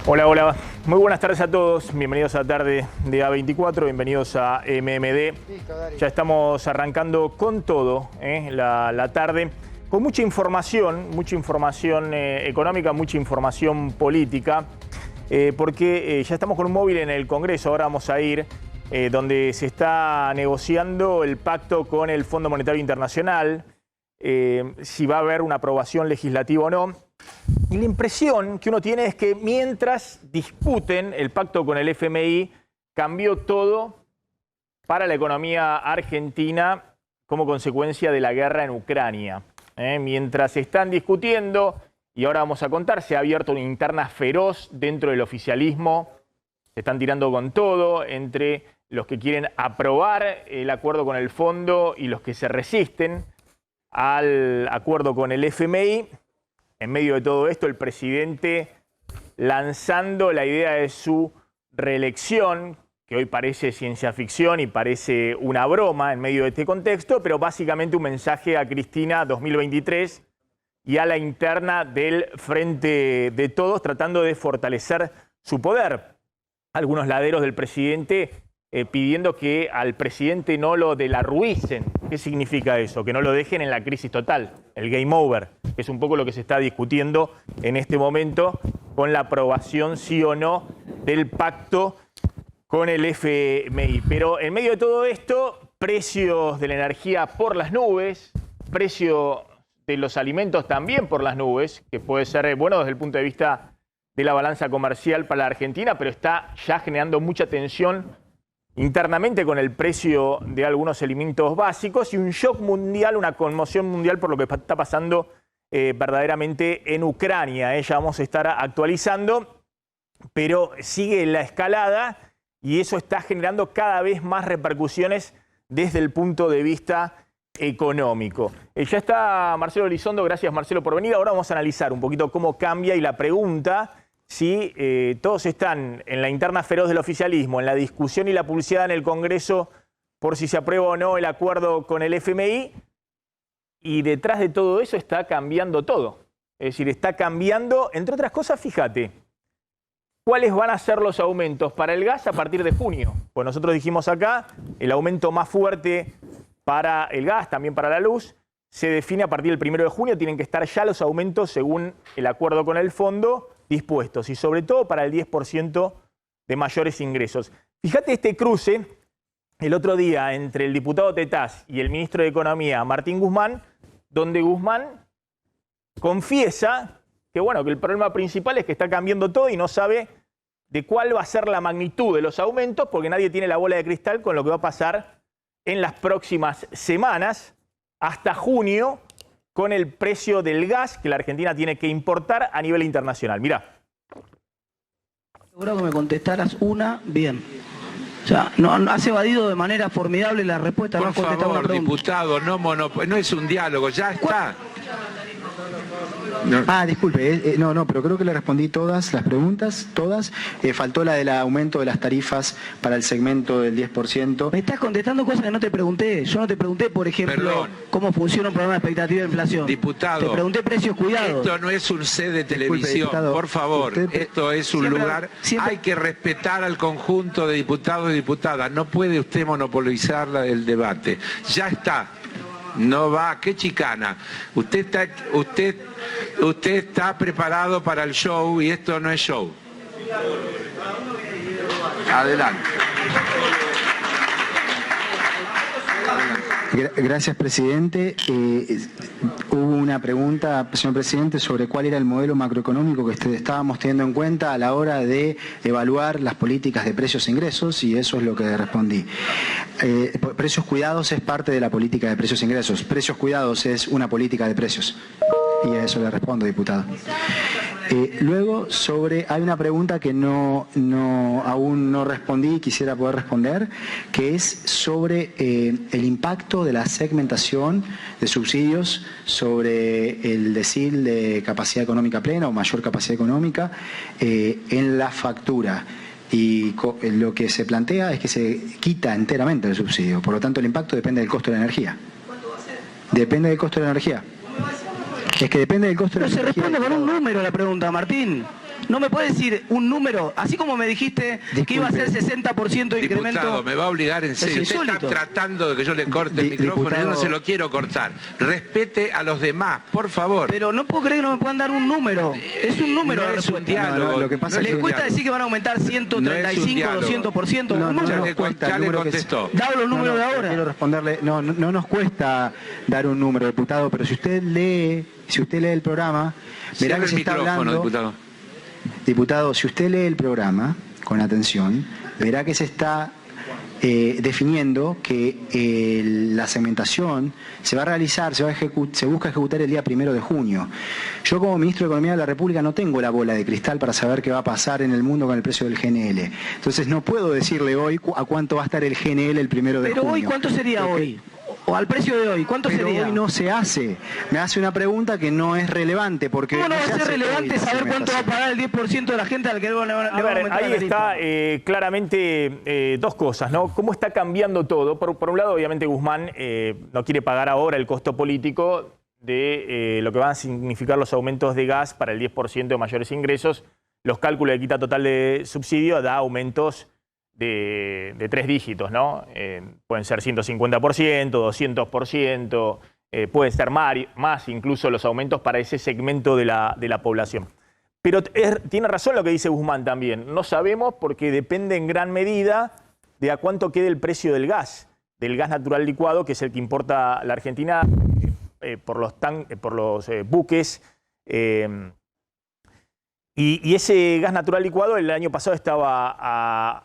Hola, hola. Muy buenas tardes a todos. Bienvenidos a la tarde de A24. Bienvenidos a MMD. Ya estamos arrancando con todo la tarde. Con mucha información económica, mucha información política. Porque ya estamos con un móvil en el Congreso. Ahora vamos a ir donde se está negociando el pacto con el Fondo Monetario Internacional. Si va a haber una aprobación legislativa o no. Y la impresión que uno tiene es que mientras discuten el pacto con el FMI, cambió todo para la economía argentina como consecuencia de la guerra en Ucrania. Mientras están discutiendo, y ahora vamos a contar, se ha abierto una interna feroz dentro del oficialismo. Se están tirando con todo entre los que quieren aprobar el acuerdo con el fondo y los que se resisten al acuerdo con el FMI. En medio de todo esto, el presidente lanzando la idea de su reelección, que hoy parece ciencia ficción y parece una broma en medio de este contexto, pero básicamente un mensaje a Cristina 2023 y a la interna del Frente de Todos, tratando de fortalecer su poder. Algunos laderos del presidente pidiendo que al presidente no lo delarruicen. ¿Qué significa eso? Que no lo dejen en la crisis total, el game over. Es un poco lo que se está discutiendo en este momento con la aprobación, sí o no, del pacto con el FMI. Pero en medio de todo esto, precios de la energía por las nubes, precio de los alimentos también por las nubes, que puede ser bueno desde el punto de vista de la balanza comercial para la Argentina, pero está ya generando mucha tensión internamente con el precio de algunos alimentos básicos y un shock mundial, una conmoción mundial por lo que está pasando verdaderamente en Ucrania. Ya vamos a estar actualizando, pero sigue la escalada y eso está generando cada vez más repercusiones desde el punto de vista económico. Ya está Marcelo Elizondo, gracias Marcelo por venir. Ahora vamos a analizar un poquito cómo cambia y la pregunta si todos están en la interna feroz del oficialismo, en la discusión y la publicidad en el Congreso por si se aprueba o no el acuerdo con el FMI, y detrás de todo eso está cambiando todo. Es decir, está cambiando, entre otras cosas, fíjate, ¿cuáles van a ser los aumentos para el gas a partir de junio? Pues nosotros dijimos acá, el aumento más fuerte para el gas, también para la luz, se define a partir del 1 de junio, tienen que estar ya los aumentos según el acuerdo con el fondo dispuestos y sobre todo para el 10% de mayores ingresos. Fíjate este cruce el otro día entre el diputado Tetaz y el ministro de Economía, Martín Guzmán, donde Guzmán confiesa que, bueno, que el problema principal es que está cambiando todo y no sabe de cuál va a ser la magnitud de los aumentos porque nadie tiene la bola de cristal con lo que va a pasar en las próximas semanas hasta junio, con el precio del gas que la Argentina tiene que importar a nivel internacional. Mirá. Seguro que me contestaras una bien. O sea, no has evadido de manera formidable la respuesta. Por no has contestado favor, una pregunta. diputado, no es un diálogo, ya está. No. Disculpe, pero creo que le respondí todas las preguntas, todas. Faltó la del aumento de las tarifas para el segmento del 10%. Me estás contestando cosas que no te pregunté. Yo no te pregunté, por ejemplo, cómo funciona un programa de expectativa de inflación. Diputado, te pregunté precios cuidados. Esto no es un set de televisión, Disculpe, diputado, por favor. Esto es un lugar. Hay que respetar al conjunto de diputados y diputadas. No puede usted monopolizar el debate. Ya está. No va, qué chicana. Usted está preparado para el show y esto no es show. Adelante. Gracias, presidente. Hubo una pregunta, señor presidente, sobre cuál era el modelo macroeconómico que estábamos teniendo en cuenta a la hora de evaluar las políticas de precios e ingresos, y eso es lo que respondí. Precios cuidados es parte de la política de precios e ingresos. Precios cuidados es una política de precios. Y a eso le respondo, diputado. Luego, hay una pregunta que aún no respondí y quisiera poder responder, que es sobre el impacto de la segmentación de subsidios sobre el decil de capacidad económica plena o mayor capacidad económica en la factura. Y lo que se plantea es que se quita enteramente el subsidio, por lo tanto el impacto depende del costo de la energía. ¿Cuánto va a ser? Depende del costo de la energía. Es que depende del costo de la energía. Pero se responde con un número a la pregunta, Martín. no me puede decir un número, así como me dijiste que iba a ser 60% de incremento. Diputado, me va a obligar en serio. Usted está tratando de que yo le corte el micrófono, diputado, yo no se lo quiero cortar. Respete a los demás, por favor. Pero no puedo creer que no me puedan dar un número. Es un número. No es un diálogo. Lo que pasa ¿Les cuesta decir que van a aumentar 135, 200%? Ya le contestó. Dado los números de ahora. Quiero responderle, no nos cuesta dar un número, diputado, pero si usted lee el programa, verá que se está hablando. Diputado, si usted lee el programa con atención, verá que se está definiendo que la segmentación se va a realizar, se busca ejecutar el día 1 de junio. Yo como ministro de Economía de la República no tengo la bola de cristal para saber qué va a pasar en el mundo con el precio del GNL. Entonces no puedo decirle hoy a cuánto va a estar el GNL el 1 de junio. Pero hoy, ¿cuánto sería hoy? O al precio de hoy, ¿cuánto sería? Hoy no se hace. Me hace una pregunta que no es relevante. Porque ¿cómo no va a ser relevante saber cuánto va a pagar el 10% de la gente al que le van a aumentar? Ahí está claramente dos cosas, ¿no? ¿Cómo está cambiando todo? Por un lado, obviamente, Guzmán no quiere pagar ahora el costo político de lo que van a significar los aumentos de gas para el 10% de mayores ingresos. Los cálculos de quita total de subsidio da aumentos de 3 dígitos, ¿no? Pueden ser 150%, 200%, puede ser más incluso los aumentos para ese segmento de la población. Pero tiene razón lo que dice Guzmán también. No sabemos porque depende en gran medida de a cuánto quede el precio del gas natural licuado, que es el que importa la Argentina por los buques. Y ese gas natural licuado el año pasado estaba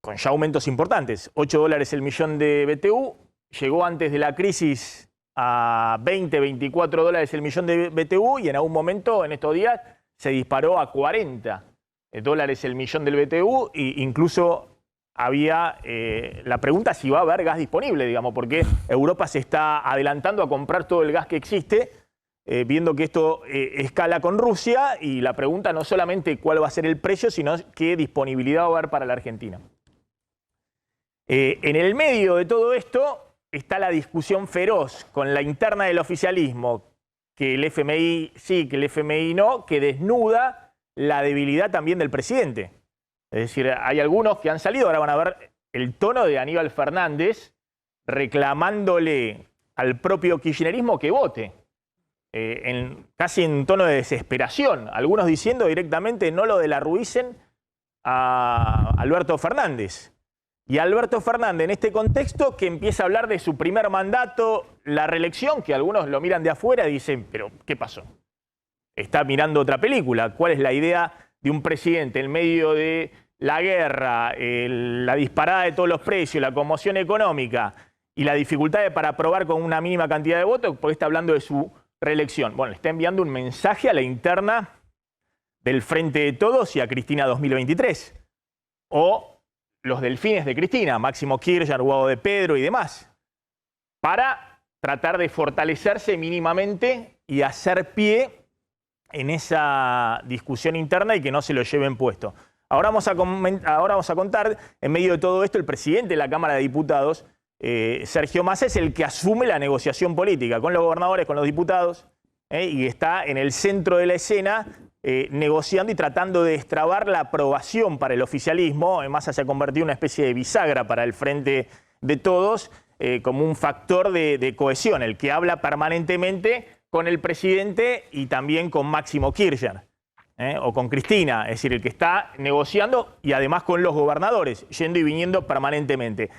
con ya aumentos importantes, $8 el millón de BTU, llegó antes de la crisis a $20, $24 el millón de BTU y en algún momento en estos días se disparó a $40 el millón del BTU e incluso había la pregunta si va a haber gas disponible, digamos, porque Europa se está adelantando a comprar todo el gas que existe, viendo que esto escala con Rusia y la pregunta no solamente cuál va a ser el precio, sino qué disponibilidad va a haber para la Argentina. En el medio de todo esto está la discusión feroz con la interna del oficialismo, que el FMI sí, que el FMI no, que desnuda la debilidad también del presidente. Es decir, hay algunos que han salido, ahora van a ver el tono de Aníbal Fernández reclamándole al propio kirchnerismo que vote, casi en tono de desesperación, algunos diciendo directamente no lo de la Ruícen a Alberto Fernández. Y Alberto Fernández en este contexto que empieza a hablar de su primer mandato, la reelección, que algunos lo miran de afuera y dicen, pero ¿qué pasó? Está mirando otra película. ¿Cuál es la idea de un presidente en medio de la guerra, la disparada de todos los precios, la conmoción económica y la dificultad para aprobar con una mínima cantidad de votos? Porque está hablando de su reelección. Bueno, le está enviando un mensaje a la interna del Frente de Todos y a Cristina 2023. O los delfines de Cristina, Máximo Kirchner, Guado de Pedro y demás, para tratar de fortalecerse mínimamente y hacer pie en esa discusión interna y que no se lo lleven puesto. Ahora vamos a contar, en medio de todo esto, el presidente de la Cámara de Diputados, Sergio Massa, es el que asume la negociación política con los gobernadores, con los diputados, y está en el centro de la escena, negociando y tratando de destrabar la aprobación para el oficialismo. Massa se ha convertido en una especie de bisagra para el Frente de Todos, como un factor de cohesión, el que habla permanentemente con el presidente y también con Máximo Kirchner, o con Cristina, es decir, el que está negociando y además con los gobernadores, yendo y viniendo permanentemente.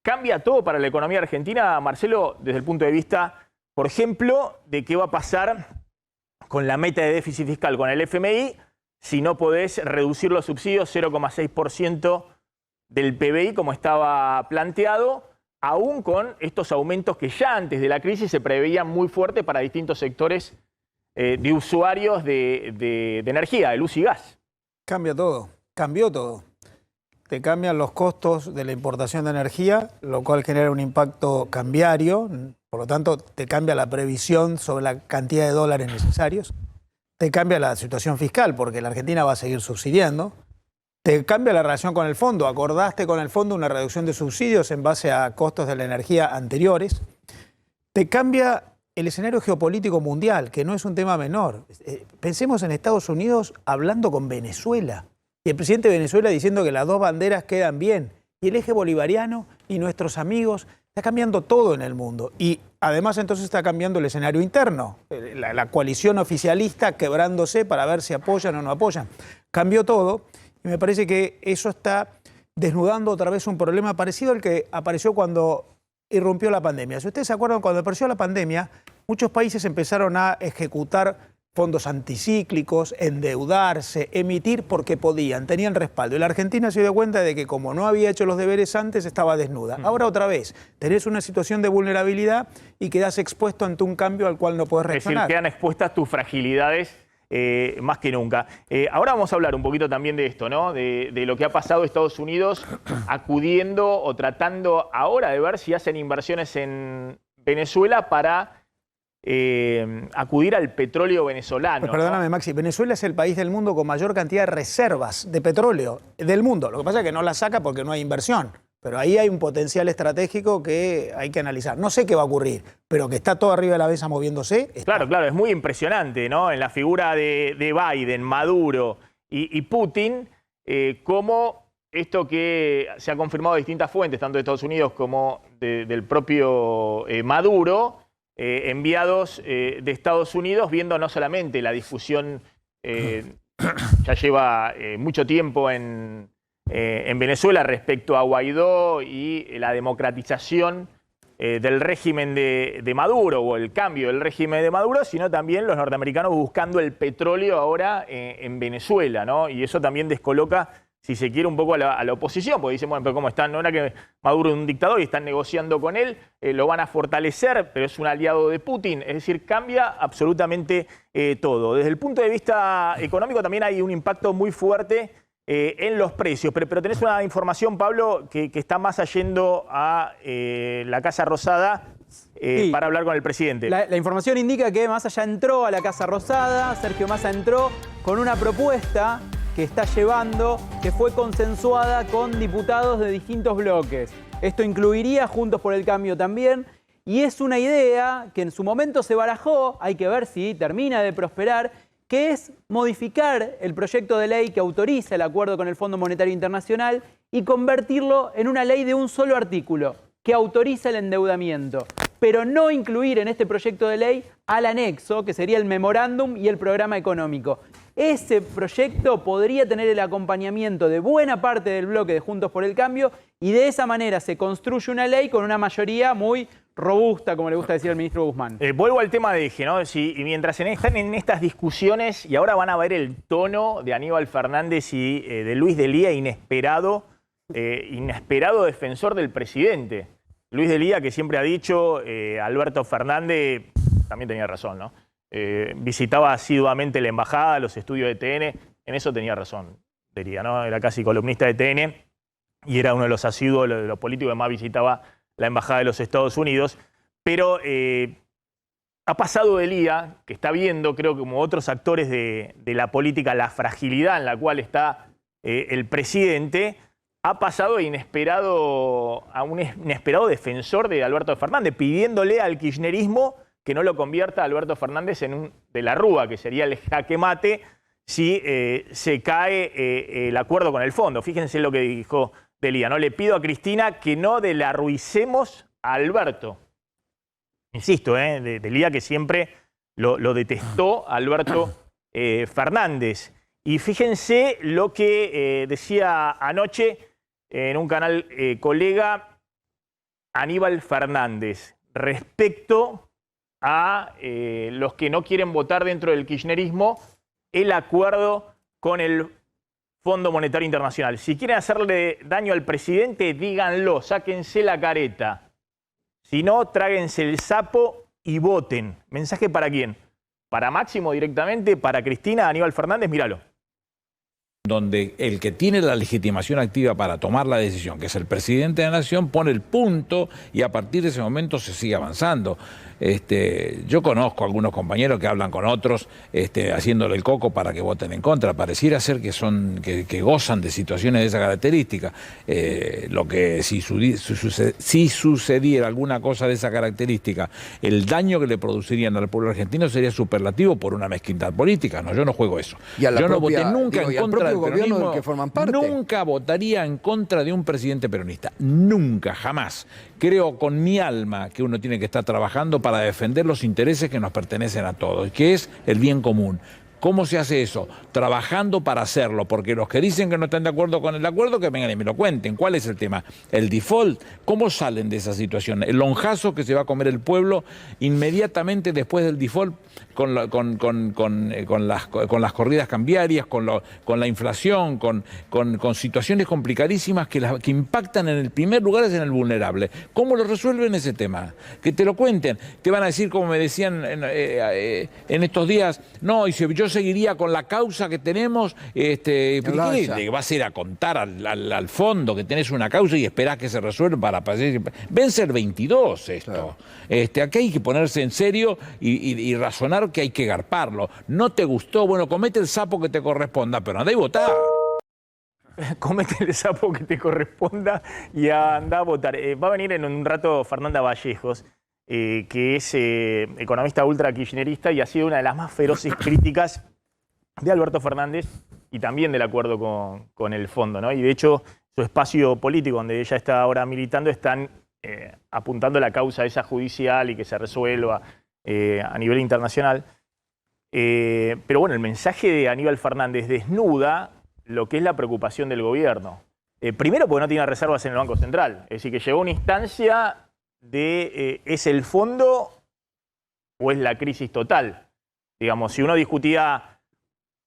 ¿Cambia todo para la economía argentina, Marcelo, desde el punto de vista, por ejemplo, de qué va a pasar con la meta de déficit fiscal con el FMI si no podés reducir los subsidios 0,6% del PBI como estaba planteado, aún con estos aumentos que ya antes de la crisis se preveían muy fuertes para distintos sectores de usuarios de energía, de luz y gas? Cambia todo, cambió todo. Te cambian los costos de la importación de energía, lo cual genera un impacto cambiario. Por lo tanto, te cambia la previsión sobre la cantidad de dólares necesarios. Te cambia la situación fiscal, porque la Argentina va a seguir subsidiando. Te cambia la relación con el fondo. Acordaste con el fondo una reducción de subsidios en base a costos de la energía anteriores. Te cambia el escenario geopolítico mundial, que no es un tema menor. Pensemos en Estados Unidos hablando con Venezuela. Y el presidente de Venezuela diciendo que las dos banderas quedan bien. Y el eje bolivariano y nuestros amigos. Está cambiando todo en el mundo. Y además entonces está cambiando el escenario interno. La coalición oficialista quebrándose para ver si apoyan o no apoyan. Cambió todo y me parece que eso está desnudando otra vez un problema parecido al que apareció cuando irrumpió la pandemia. Si ustedes se acuerdan, cuando apareció la pandemia, muchos países empezaron a ejecutar fondos anticíclicos, endeudarse, emitir porque podían, tenían respaldo. Y la Argentina se dio cuenta de que como no había hecho los deberes antes, estaba desnuda. Ahora otra vez, tenés una situación de vulnerabilidad y quedás expuesto ante un cambio al cual no podés reaccionar. Es decir, quedan expuestas tus fragilidades más que nunca. Ahora vamos a hablar un poquito también de esto, ¿no? De lo que ha pasado Estados Unidos acudiendo o tratando ahora de ver si hacen inversiones en Venezuela para acudir al petróleo venezolano. Pues perdóname, ¿no? Maxi, Venezuela es el país del mundo con mayor cantidad de reservas de petróleo del mundo. Lo que pasa es que no la saca porque no hay inversión. Pero ahí hay un potencial estratégico que hay que analizar. No sé qué va a ocurrir, pero que está todo arriba de la mesa moviéndose. Está. Claro, es muy impresionante, ¿no? En la figura de Biden, Maduro y Putin, cómo esto que se ha confirmado de distintas fuentes, tanto de Estados Unidos como del propio Maduro, enviados de Estados Unidos, viendo no solamente la discusión, ya lleva mucho tiempo en Venezuela respecto a Guaidó y la democratización del régimen de Maduro o el cambio del régimen de Maduro, sino también los norteamericanos buscando el petróleo ahora en Venezuela, ¿no? Y eso también descoloca, si se quiere, un poco a la oposición, porque dicen, bueno, pero ¿cómo están? No era que Maduro es un dictador y están negociando con él, lo van a fortalecer, pero es un aliado de Putin. Es decir, cambia absolutamente todo. Desde el punto de vista económico también hay un impacto muy fuerte en los precios. Pero tenés una información, Pablo, que está más yendo a la Casa Rosada sí, para hablar con el presidente. La información indica que Massa ya entró a la Casa Rosada, Sergio Massa entró con una propuesta que está llevando, que fue consensuada con diputados de distintos bloques. Esto incluiría Juntos por el Cambio también, y es una idea que en su momento se barajó, hay que ver si termina de prosperar, que es modificar el proyecto de ley que autoriza el acuerdo con el Fondo Monetario Internacional y convertirlo en una ley de un solo artículo, que autoriza el endeudamiento, pero no incluir en este proyecto de ley al anexo, que sería el memorándum y el programa económico. Ese proyecto podría tener el acompañamiento de buena parte del bloque de Juntos por el Cambio y de esa manera se construye una ley con una mayoría muy robusta, como le gusta decir al ministro Guzmán. Vuelvo al tema de eje, ¿no? Si, mientras están en estas discusiones y ahora van a ver el tono de Aníbal Fernández y de Luis Delía inesperado defensor del presidente. Luis Delía, que siempre ha dicho, Alberto Fernández también tenía razón, ¿no? Visitaba asiduamente la embajada, los estudios de TN, en eso tenía razón, diría, ¿no? Era casi columnista de TN y era uno de los asiduos, de los políticos que más visitaba la embajada de los Estados Unidos, pero ha pasado Delía, que está viendo, creo que como otros actores de la política, la fragilidad en la cual está el presidente, ha pasado a un inesperado defensor de Alberto Fernández, pidiéndole al kirchnerismo que no lo convierta a Alberto Fernández en un de la Rúa, que sería el jaque mate si se cae el acuerdo con el fondo. Fíjense lo que dijo Delía, ¿no? Le pido a Cristina que no delarruicemos a Alberto. Insisto, Delía que siempre lo detestó a Alberto Fernández. Y fíjense lo que decía anoche en un canal colega Aníbal Fernández respecto a los que no quieren votar dentro del kirchnerismo el acuerdo con el Fondo Monetario Internacional. Si quieren hacerle daño al presidente, díganlo, sáquense la careta. Si no, tráguense el sapo y voten. ¿Mensaje para quién? ¿Para Máximo directamente? ¿Para Cristina, Aníbal Fernández? Míralo. Donde el que tiene la legitimación activa para tomar la decisión, que es el presidente de la Nación, pone el punto y a partir de ese momento se sigue avanzando. Yo conozco a algunos compañeros que hablan con otros, haciéndole el coco para que voten en contra. Pareciera ser que gozan de situaciones de esa característica. Lo que si sucediera alguna cosa de esa característica, el daño que le producirían al pueblo argentino sería superlativo por una mezquindad política. No, yo no juego eso. Yo no voté nunca en contra del peronismo, del que forman parte. Nunca votaría en contra de un presidente peronista. Nunca, jamás. Creo con mi alma que uno tiene que estar trabajando para defender los intereses que nos pertenecen a todos, que es el bien común. ¿Cómo se hace eso? Trabajando para hacerlo, porque los que dicen que no están de acuerdo con el acuerdo, que vengan y me lo cuenten. ¿Cuál es el tema? El default. ¿Cómo salen de esa situación? El lonjazo que se va a comer el pueblo inmediatamente después del default con las corridas cambiarias, con la inflación, con situaciones complicadísimas que impactan en el primer lugar es en el vulnerable. ¿Cómo lo resuelven ese tema? Que te lo cuenten. Te van a decir, como me decían en estos días, no, y si yo seguiría con la causa que tenemos, ¿qué le vas a ir a contar al fondo que tenés una causa y esperás que se resuelva para pasar? Vence el 22 esto. Claro. Aquí hay que ponerse en serio y razonar que hay que garparlo. ¿No te gustó? Bueno, comete el sapo que te corresponda, pero andá y votá. Comete el sapo que te corresponda y andá a votar. Va a venir en un rato Fernanda Vallejos, que es economista ultra kirchnerista y ha sido una de las más feroces críticas de Alberto Fernández y también del acuerdo con el fondo, ¿no? Y de hecho, su espacio político, donde ella está ahora militando, están apuntando la causa esa judicial y que se resuelva a nivel internacional. Pero bueno, el mensaje de Aníbal Fernández desnuda lo que es la preocupación del gobierno. Primero porque no tiene reservas en el Banco Central. Es decir, que llegó a una instancia de ¿es el fondo o es la crisis total? Digamos, si uno discutía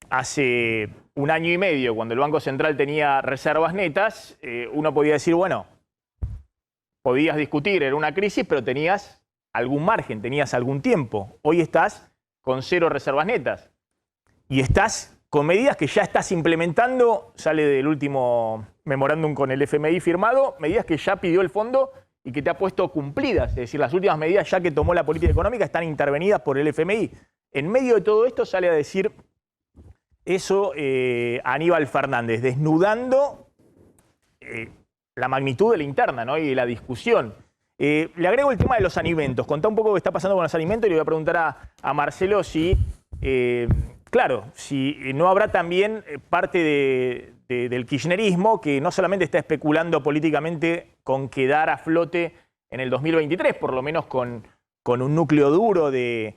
hace un año y medio, cuando el Banco Central tenía reservas netas, uno podía decir, bueno, podías discutir, era una crisis, pero tenías algún margen, tenías algún tiempo. Hoy estás con 0 reservas netas y estás con medidas que ya estás implementando, sale del último memorándum con el FMI firmado, medidas que ya pidió el fondo y que te ha puesto cumplidas. Es decir, las últimas medidas ya que tomó la política económica están intervenidas por el FMI. En medio de todo esto sale a decir eso Aníbal Fernández, desnudando la magnitud de la interna, ¿no? Y de la discusión. Le agrego el tema de los alimentos. Contá un poco qué está pasando con los alimentos y le voy a preguntar a Marcelo si, claro, si no habrá también parte del kirchnerismo que no solamente está especulando políticamente con quedar a flote en el 2023, por lo menos con un núcleo duro de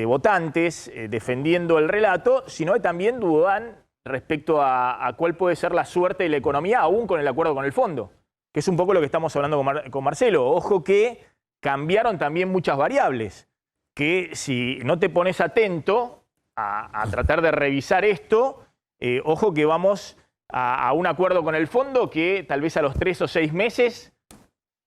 votantes defendiendo el relato, sino que también dudan respecto a cuál puede ser la suerte de la economía, aún con el acuerdo con el fondo, que es un poco lo que estamos hablando con Marcelo. Ojo que cambiaron también muchas variables, que si no te pones atento a tratar de revisar esto, ojo que vamos a un acuerdo con el fondo que tal vez a los 3 o 6 meses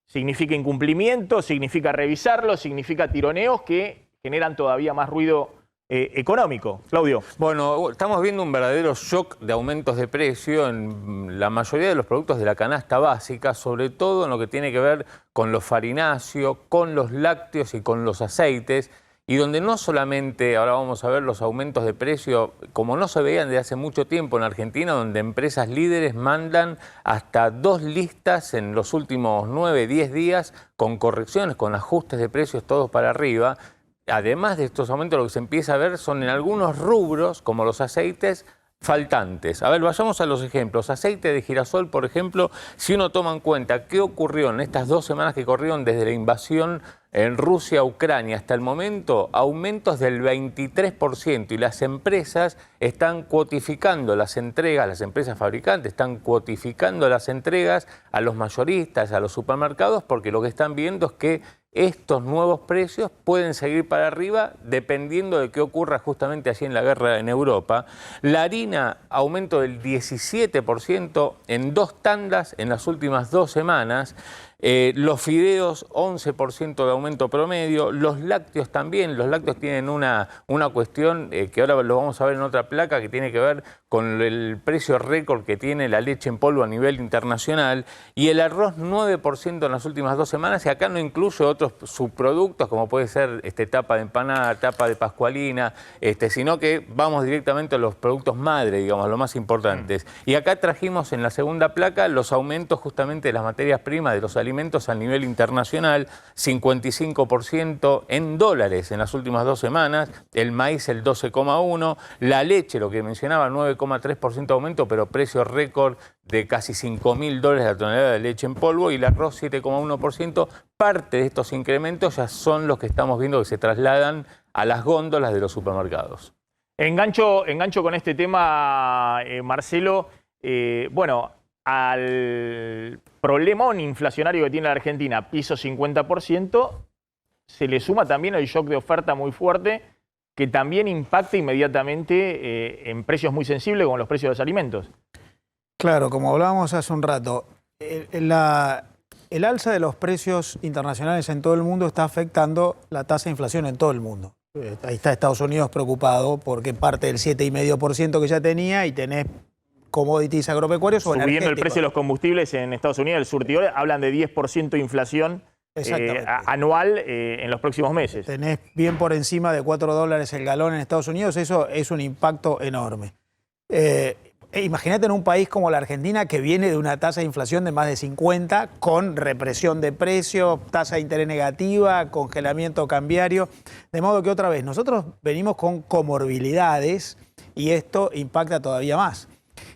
significa incumplimiento, significa revisarlo, significa tironeos que generan todavía más ruido económico. Claudio. Bueno, estamos viendo un verdadero shock de aumentos de precio en la mayoría de los productos de la canasta básica, sobre todo en lo que tiene que ver con los farináceos, con los lácteos y con los aceites, y donde no solamente, ahora vamos a ver los aumentos de precio, como no se veían desde hace mucho tiempo en Argentina, donde empresas líderes mandan hasta 2 listas en los últimos 9, 10 días con correcciones, con ajustes de precios todos para arriba. Además de estos aumentos, lo que se empieza a ver son en algunos rubros, como los aceites, faltantes. A ver, vayamos a los ejemplos. Aceite de girasol, por ejemplo, si uno toma en cuenta qué ocurrió en estas 2 semanas que corrieron desde la invasión en Rusia, Ucrania, hasta el momento, aumentos del 23%, y las empresas están cuotificando las entregas, las empresas fabricantes están cuotificando las entregas a los mayoristas, a los supermercados, porque lo que están viendo es que estos nuevos precios pueden seguir para arriba dependiendo de qué ocurra justamente allí en la guerra en Europa. La harina, aumento del 17% en 2 tandas en las últimas 2 semanas. Los fideos, 11% de aumento promedio. Los lácteos también. Los lácteos tienen una cuestión que ahora lo vamos a ver en otra placa, que tiene que ver con el precio récord que tiene la leche en polvo a nivel internacional. Y el arroz, 9% en las últimas 2 semanas. Y acá no incluye otros subproductos, como puede ser tapa de empanada, tapa de pascualina, sino que vamos directamente a los productos madre, digamos, los más importantes. Y acá trajimos en la segunda placa los aumentos justamente de las materias primas, de los alimentos a nivel internacional, 55% en dólares en las últimas 2 semanas, el maíz el 12,1%, la leche, lo que mencionaba, 9,3% de aumento, pero precio récord de casi $5.000 la tonelada de leche en polvo, y el arroz 7,1%. Parte de estos incrementos ya son los que estamos viendo que se trasladan a las góndolas de los supermercados. Engancho con este tema, Marcelo. Bueno, al problemón inflacionario que tiene la Argentina, piso 50%, se le suma también el shock de oferta muy fuerte que también impacta inmediatamente en precios muy sensibles como los precios de los alimentos. Claro, como hablábamos hace un rato, el alza de los precios internacionales en todo el mundo está afectando la tasa de inflación en todo el mundo. Ahí está Estados Unidos preocupado porque parte del 7,5% que ya tenía y tenés commodities agropecuarios o energéticos. Subiendo el precio de los combustibles en Estados Unidos, el surtidor, hablan de 10% de inflación anual en los próximos meses. Tenés bien por encima de $4 el galón en Estados Unidos, eso es un impacto enorme. Imagínate en un país como la Argentina, que viene de una tasa de inflación de más de 50, con represión de precios, tasa de interés negativa, congelamiento cambiario. De modo que otra vez, nosotros venimos con comorbilidades y esto impacta todavía más.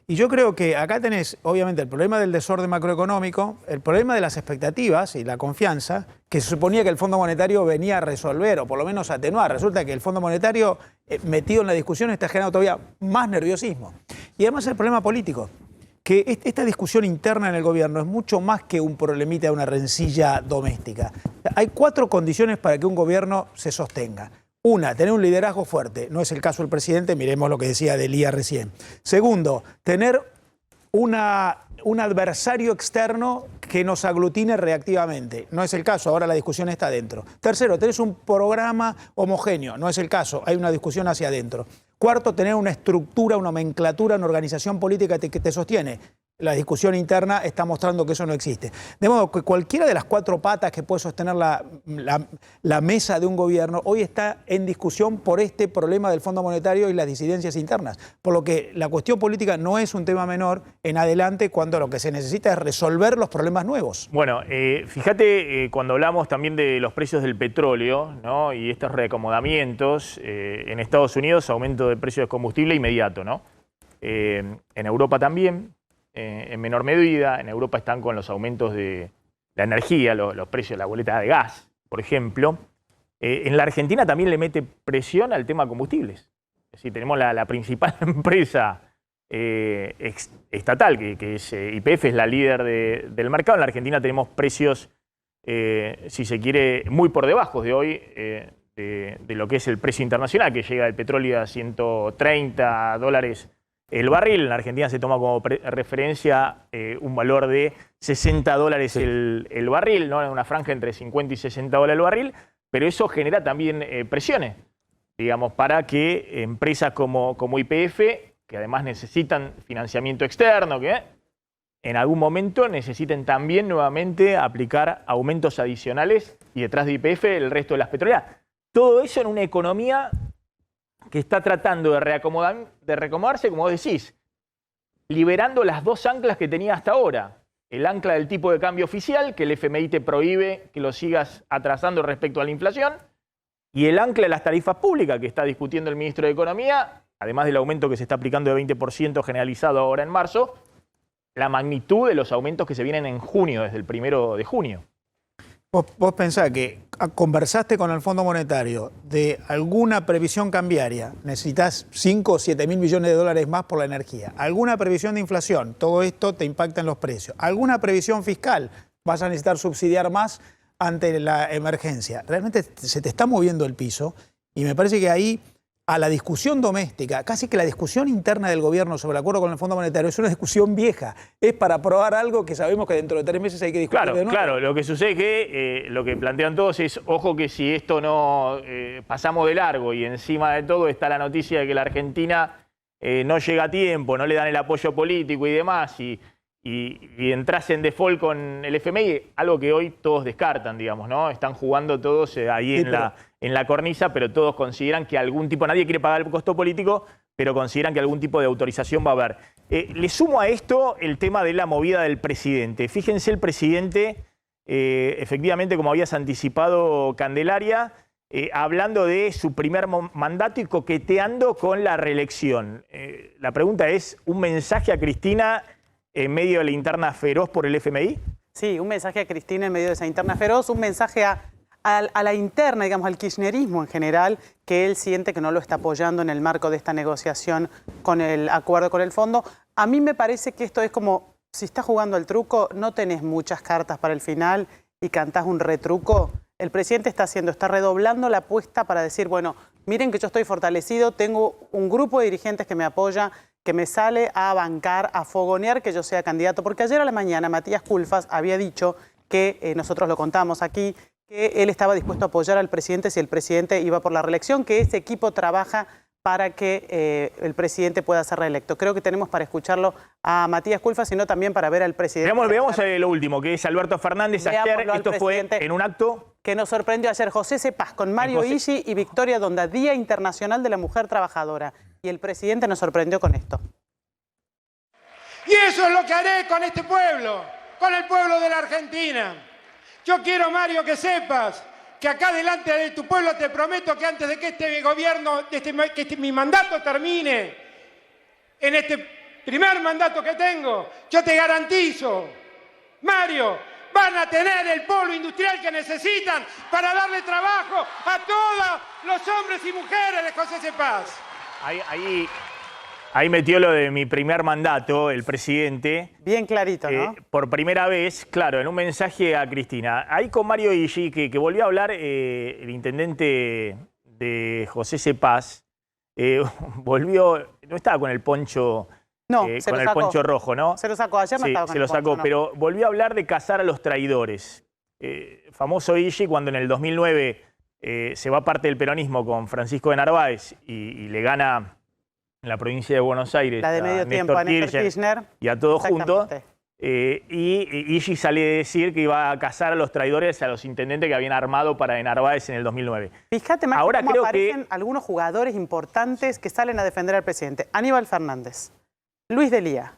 Y yo creo que acá tenés, obviamente, el problema del desorden macroeconómico, el problema de las expectativas y la confianza, que se suponía que el Fondo Monetario venía a resolver o por lo menos a atenuar. Resulta que el Fondo Monetario, metido en la discusión, está generando todavía más nerviosismo. Y además el problema político, que esta discusión interna en el gobierno es mucho más que un problemita de una rencilla doméstica. Hay 4 condiciones para que un gobierno se sostenga. Una, tener un liderazgo fuerte. No es el caso del presidente, miremos lo que decía Delía recién. Segundo, tener un adversario externo que nos aglutine reactivamente. No es el caso, ahora la discusión está adentro. Tercero, tenés un programa homogéneo. No es el caso, hay una discusión hacia adentro. Cuarto, tener una estructura, una nomenclatura, una organización política que te sostiene. La discusión interna está mostrando que eso no existe. De modo que cualquiera de las 4 patas que puede sostener la mesa de un gobierno hoy está en discusión por este problema del Fondo Monetario y las disidencias internas. Por lo que la cuestión política no es un tema menor en adelante, cuando lo que se necesita es resolver los problemas nuevos. Bueno, fíjate cuando hablamos también de los precios del petróleo, ¿no? Y estos reacomodamientos, en Estados Unidos aumento de precios de combustible inmediato, ¿no? En Europa también. En menor medida, en Europa están con los aumentos de la energía, los precios de la boleta de gas, por ejemplo. En la Argentina también le mete presión al tema combustibles. Es decir, tenemos la principal empresa estatal, que es YPF, es la líder del mercado. En la Argentina tenemos precios, si se quiere, muy por debajo de hoy de lo que es el precio internacional, que llega el petróleo a $130 el barril. En la Argentina se toma como referencia un valor de $60 el barril, ¿no? En una franja entre $50 y $60 el barril, pero eso genera también presiones, digamos, para que empresas como YPF, que además necesitan financiamiento externo, que en algún momento necesiten también nuevamente aplicar aumentos adicionales y detrás de YPF el resto de las petroleras. Todo eso en una economía que está tratando de reacomodarse, como vos decís, liberando las 2 anclas que tenía hasta ahora. El ancla del tipo de cambio oficial, que el FMI te prohíbe que lo sigas atrasando respecto a la inflación, y el ancla de las tarifas públicas, que está discutiendo el ministro de Economía, además del aumento que se está aplicando de 20% generalizado ahora en marzo, la magnitud de los aumentos que se vienen en junio, desde el 1 de junio. Vos pensás que conversaste con el Fondo Monetario de alguna previsión cambiaria, necesitas 5 o 7 mil millones de dólares más por la energía, alguna previsión de inflación, todo esto te impacta en los precios, alguna previsión fiscal, vas a necesitar subsidiar más ante la emergencia. Realmente se te está moviendo el piso y me parece que ahí a la discusión doméstica, casi que la discusión interna del gobierno sobre el acuerdo con el Fondo Monetario es una discusión vieja. Es para aprobar algo que sabemos que dentro de 3 meses hay que discutir de nuevo. Claro, lo que sucede es que lo que plantean todos es, ojo que si esto no pasamos de largo y encima de todo está la noticia de que la Argentina no llega a tiempo, no le dan el apoyo político y demás, y entras en default con el FMI, algo que hoy todos descartan, digamos, ¿no? Están jugando todos ahí sí, en la cornisa, pero todos consideran que algún tipo, nadie quiere pagar el costo político, pero consideran que algún tipo de autorización va a haber. Le sumo a esto el tema de la movida del presidente. Fíjense, el presidente, efectivamente, como habías anticipado, Candelaria, hablando de su primer mandato y coqueteando con la reelección. La pregunta es, ¿un mensaje a Cristina en medio de la interna feroz por el FMI? Sí, un mensaje a Cristina en medio de esa interna feroz, un mensaje a la interna, digamos, al kirchnerismo en general, que él siente que no lo está apoyando en el marco de esta negociación con el acuerdo con el fondo. A mí me parece que esto es como, si estás jugando al truco, no tenés muchas cartas para el final y cantás un retruco. El presidente está redoblando la apuesta para decir, bueno, miren que yo estoy fortalecido, tengo un grupo de dirigentes que me apoya, que me sale a bancar, a fogonear que yo sea candidato. Porque ayer a la mañana Matías Culfas había dicho que, nosotros lo contamos aquí, que él estaba dispuesto a apoyar al presidente si el presidente iba por la reelección, que ese equipo trabaja para que el presidente pueda ser reelecto. Creo que tenemos para escucharlo a Matías Culfas, sino también para ver al presidente. Veamos lo último, que es Alberto Fernández. Ayer, esto fue en un acto que nos sorprendió ayer. José Cepaz con Mario Illy y Victoria Donda, Día Internacional de la Mujer Trabajadora. Y el presidente nos sorprendió con esto. Y eso es lo que haré con este pueblo, con el pueblo de la Argentina. Yo quiero, Mario, que sepas que acá delante de tu pueblo te prometo que antes de que este gobierno, mi mandato termine, en este primer mandato que tengo, yo te garantizo, Mario, van a tener el polo industrial que necesitan para darle trabajo a todos los hombres y mujeres de José Cepaz. Ahí metió lo de mi primer mandato, el presidente. Bien clarito, ¿no? Por primera vez, claro, en un mensaje a Cristina. Ahí con Mario Illy, que volvió a hablar el intendente de José Cepaz, volvió, no estaba con el poncho, no, con el poncho rojo, ¿no? Se lo sacó, ayer no estaba con el poncho. Se lo sacó, pero volvió a hablar de cazar a los traidores. Famoso Illy cuando en el 2009 se va parte del peronismo con Francisco de Narváez y le gana en la provincia de Buenos Aires, la de medio tiempo a Néstor Kirchner y a todos juntos. Y Illy sale a decir que iba a cazar a los traidores, a los intendentes que habían armado para de Narváez en el 2009. Fíjate, Maxi, ahora cómo aparecen algunos jugadores importantes que salen a defender al presidente. Aníbal Fernández, Luis Delía,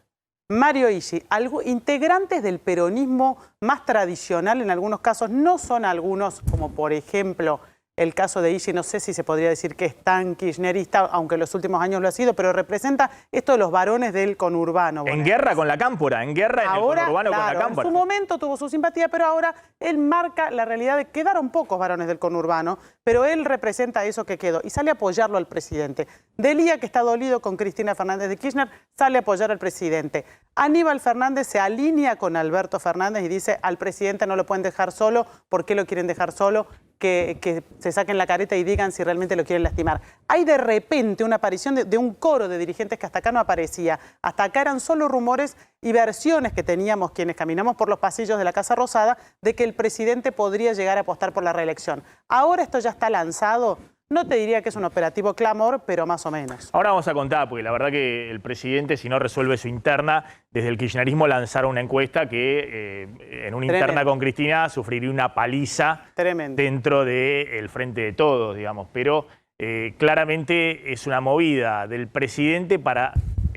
Mario Illy, integrantes del peronismo más tradicional en algunos casos. No son algunos, como por ejemplo el caso de Illy, no sé si se podría decir que es tan kirchnerista, aunque en los últimos años lo ha sido, pero representa esto de los varones del conurbano. En guerra con la cámpora, en guerra en ahora, el conurbano, claro, con la cámpora. En su momento tuvo su simpatía, pero ahora él marca la realidad de que quedaron pocos varones del conurbano, pero él representa eso que quedó y sale a apoyarlo al presidente. Delía, que está dolido con Cristina Fernández de Kirchner, sale a apoyar al presidente. Aníbal Fernández se alinea con Alberto Fernández y dice, al presidente no lo pueden dejar solo. ¿Por qué lo quieren dejar solo? Que se saquen la careta y digan si realmente lo quieren lastimar. Hay de repente una aparición de un coro de dirigentes que hasta acá no aparecía. Hasta acá eran solo rumores y versiones que teníamos quienes caminamos por los pasillos de la Casa Rosada de que el presidente podría llegar a apostar por la reelección. Ahora esto ya está lanzado. No te diría que es un operativo clamor, pero más o menos. Ahora vamos a contar, porque la verdad que el presidente, si no resuelve su interna, desde el kirchnerismo lanzaron una encuesta que en una interna con Cristina sufriría una paliza dentro del Frente de Todos, digamos. Pero claramente es una movida del presidente para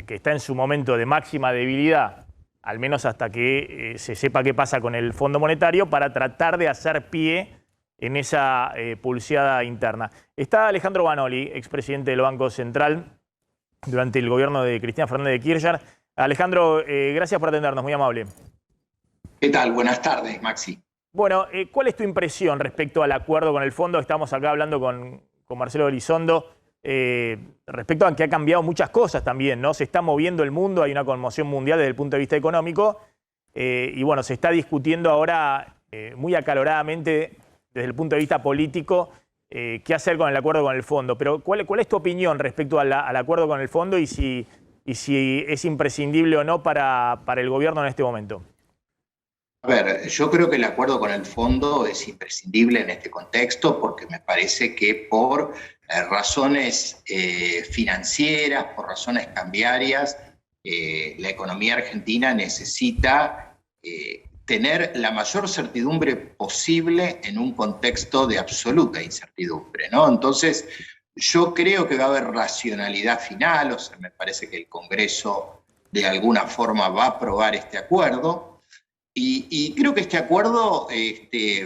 que está en su momento de máxima debilidad, al menos hasta que se sepa qué pasa con el Fondo Monetario, para tratar de hacer pie en esa pulseada interna. Está Alejandro Banoli, expresidente del Banco Central durante el gobierno de Cristina Fernández de Kirchner. Alejandro, gracias por atendernos, muy amable. ¿Qué tal? Buenas tardes, Maxi. Bueno, ¿cuál es tu impresión respecto al acuerdo con el fondo? Estamos acá hablando con Marcelo Elizondo respecto a que ha cambiado muchas cosas también, ¿no? Se está moviendo el mundo, hay una conmoción mundial desde el punto de vista económico y bueno, se está discutiendo ahora muy acaloradamente desde el punto de vista político qué hacer con el acuerdo con el fondo. Pero ¿cuál es tu opinión respecto al acuerdo con el fondo y si es imprescindible o no para el gobierno en este momento? A ver, yo creo que el acuerdo con el fondo es imprescindible en este contexto porque me parece que por razones financieras, por razones cambiarias, la economía argentina necesita tener la mayor certidumbre posible en un contexto de absoluta incertidumbre, ¿no? Entonces, yo creo que va a haber racionalidad final, o sea, me parece que el Congreso de alguna forma va a aprobar este acuerdo. Y creo que este acuerdo,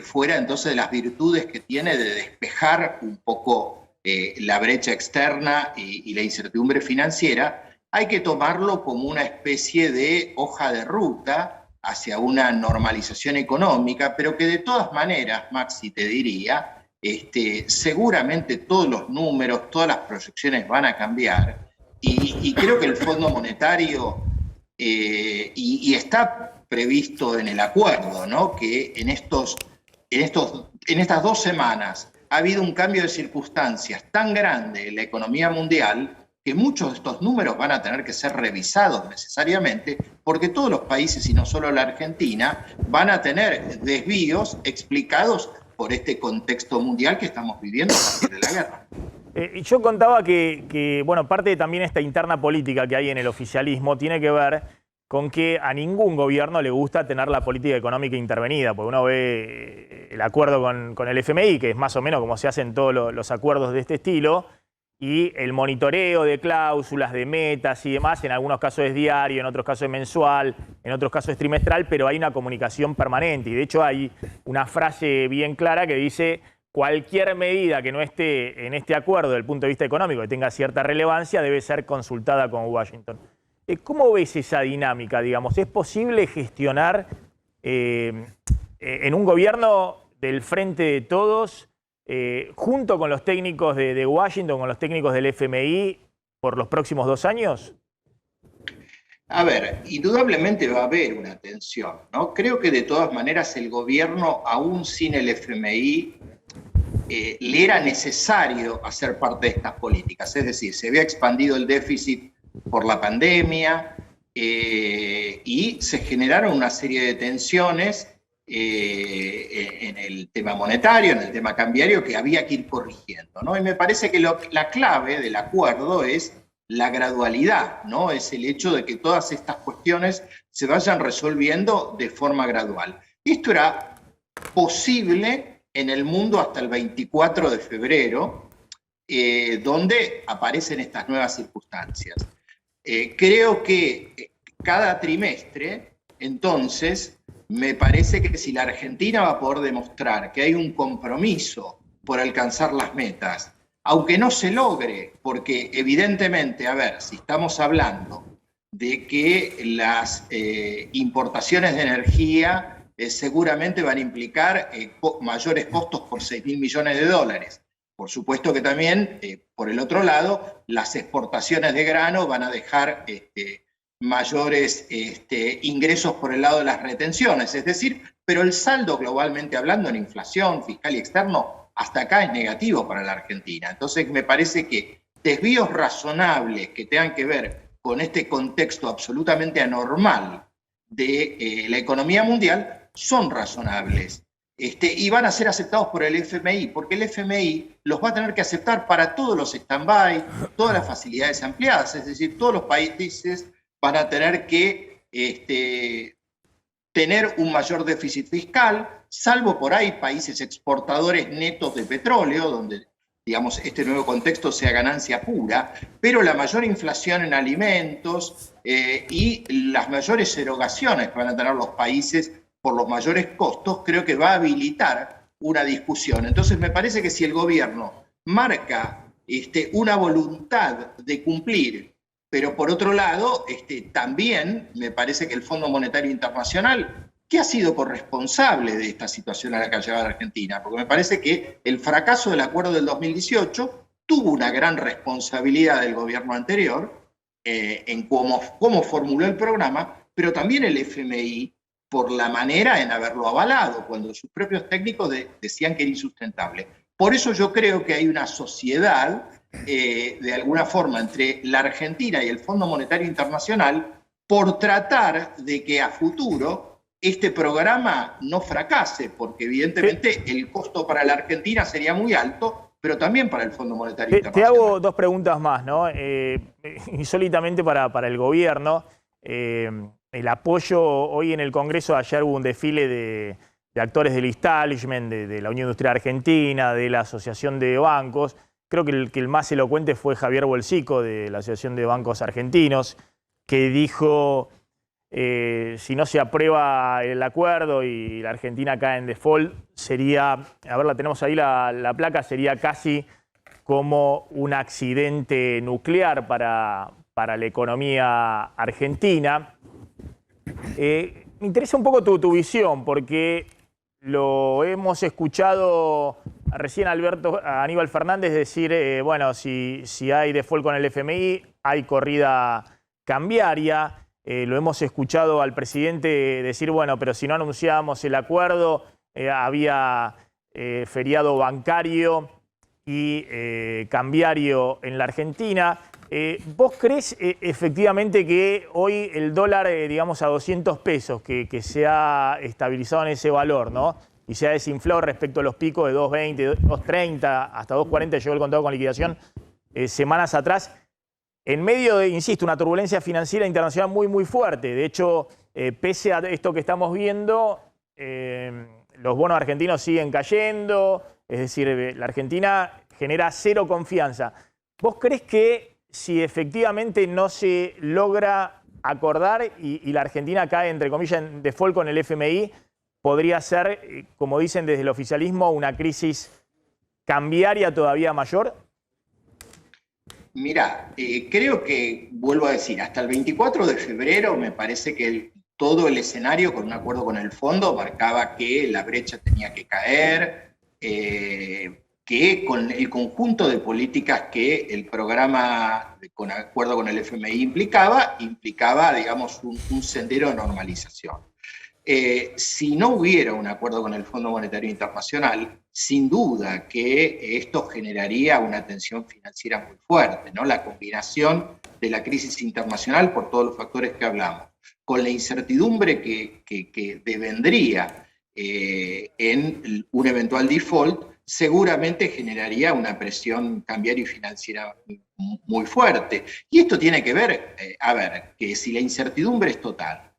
fuera entonces de las virtudes que tiene de despejar un poco la brecha externa y la incertidumbre financiera, hay que tomarlo como una especie de hoja de ruta hacia una normalización económica, pero que de todas maneras, Maxi, te diría, seguramente todos los números, todas las proyecciones van a cambiar, y creo que el Fondo Monetario, y está previsto en el acuerdo, ¿no? Que en estas 2 semanas ha habido un cambio de circunstancias tan grande en la economía mundial que muchos de estos números van a tener que ser revisados necesariamente porque todos los países, y no solo la Argentina, van a tener desvíos explicados por este contexto mundial que estamos viviendo a partir de la guerra. Yo contaba que, bueno, parte de también esta interna política que hay en el oficialismo tiene que ver con que a ningún gobierno le gusta tener la política económica intervenida, porque uno ve el acuerdo con el FMI, que es más o menos como se hacen todos los acuerdos de este estilo, y el monitoreo de cláusulas, de metas y demás, en algunos casos es diario, en otros casos es mensual, en otros casos es trimestral, pero hay una comunicación permanente. Y de hecho hay una frase bien clara que dice: cualquier medida que no esté en este acuerdo desde el punto de vista económico, que tenga cierta relevancia, debe ser consultada con Washington. ¿Cómo ves esa dinámica, digamos? ¿Es posible gestionar en un gobierno del Frente de Todos, junto con los técnicos de Washington, con los técnicos del FMI, por los próximos 2 años? A ver, indudablemente va a haber una tensión, ¿no? Creo que de todas maneras el gobierno, aún sin el FMI, le era necesario hacer parte de estas políticas. Es decir, se había expandido el déficit por la pandemia y se generaron una serie de tensiones en el tema monetario, en el tema cambiario, que había que ir corrigiendo, ¿no? Y me parece que la clave del acuerdo es la gradualidad, ¿no? Es el hecho de que todas estas cuestiones se vayan resolviendo de forma gradual. Esto era posible en el mundo hasta el 24 de febrero, donde aparecen estas nuevas circunstancias. Creo que cada trimestre, entonces, me parece que si la Argentina va a poder demostrar que hay un compromiso por alcanzar las metas, aunque no se logre, porque evidentemente, a ver, si estamos hablando de que las importaciones de energía seguramente van a implicar mayores costos por 6.000 millones de dólares. Por supuesto que también, por el otro lado, las exportaciones de grano van a dejar mayores ingresos por el lado de las retenciones. Es decir, pero el saldo globalmente hablando en inflación, fiscal y externo, hasta acá es negativo para la Argentina. Entonces me parece que desvíos razonables que tengan que ver con este contexto absolutamente anormal de la economía mundial son razonables. Y van a ser aceptados por el FMI, porque el FMI los va a tener que aceptar para todos los stand-by, todas las facilidades ampliadas, es decir, todos los países van a tener que tener un mayor déficit fiscal, salvo por ahí países exportadores netos de petróleo, donde, digamos, este nuevo contexto sea ganancia pura, pero la mayor inflación en alimentos y las mayores erogaciones que van a tener los países por los mayores costos, creo que va a habilitar una discusión. Entonces me parece que si el gobierno marca una voluntad de cumplir, pero por otro lado, también me parece que el Fondo Monetario Internacional, que ha sido corresponsable de esta situación a la que ha llegado Argentina, porque me parece que el fracaso del acuerdo del 2018 tuvo una gran responsabilidad del gobierno anterior en cómo formuló el programa, pero también el FMI, por la manera en haberlo avalado, cuando sus propios técnicos decían que era insustentable. Por eso yo creo que hay una sociedad, de alguna forma, entre la Argentina y el Fondo Monetario Internacional por tratar de que a futuro este programa no fracase, porque evidentemente el costo para la Argentina sería muy alto, pero también para el Fondo Monetario Internacional. Te hago dos preguntas más, ¿no? Insólitamente para el gobierno, el apoyo hoy en el Congreso, ayer hubo un desfile de actores del establishment, de la Unión Industrial Argentina, de la Asociación de Bancos. Creo que el más elocuente fue Javier Bolsico, de la Asociación de Bancos Argentinos, que dijo, si no se aprueba el acuerdo y la Argentina cae en default, sería, a ver, la tenemos ahí la placa, sería casi como un accidente nuclear para la economía argentina. Me interesa un poco tu visión, porque lo hemos escuchado recién a Aníbal Fernández decir, bueno, si hay default con el FMI, hay corrida cambiaria. Lo hemos escuchado al presidente decir, bueno, pero si no anunciábamos el acuerdo, había feriado bancario y cambiario en la Argentina. ¿Vos crees efectivamente que hoy el dólar, digamos, a 200 pesos, que se ha estabilizado en ese valor, ¿no? Y se ha desinflado respecto a los picos de 2.20, 2.30, hasta 2.40 llegó el contado con liquidación semanas atrás, en medio de, insisto, una turbulencia financiera internacional muy, muy fuerte? De hecho, pese a esto que estamos viendo, los bonos argentinos siguen cayendo, es decir, la Argentina genera cero confianza. ¿Vos crees que si efectivamente no se logra acordar y la Argentina cae, entre comillas, en default con el FMI, podría ser, como dicen desde el oficialismo, una crisis cambiaria todavía mayor? Mirá, creo que, vuelvo a decir, hasta el 24 de febrero me parece que todo el escenario con un acuerdo con el fondo marcaba que la brecha tenía que caer, que con el conjunto de políticas que el programa con acuerdo con el FMI implicaba, digamos, un sendero de normalización. Si no hubiera un acuerdo con el Fondo Monetario Internacional, sin duda que esto generaría una tensión financiera muy fuerte, ¿no? La combinación de la crisis internacional, por todos los factores que hablamos, con la incertidumbre que devendría en un eventual default, seguramente generaría una presión cambiaria y financiera muy fuerte. Y esto tiene que ver, que si la incertidumbre es total,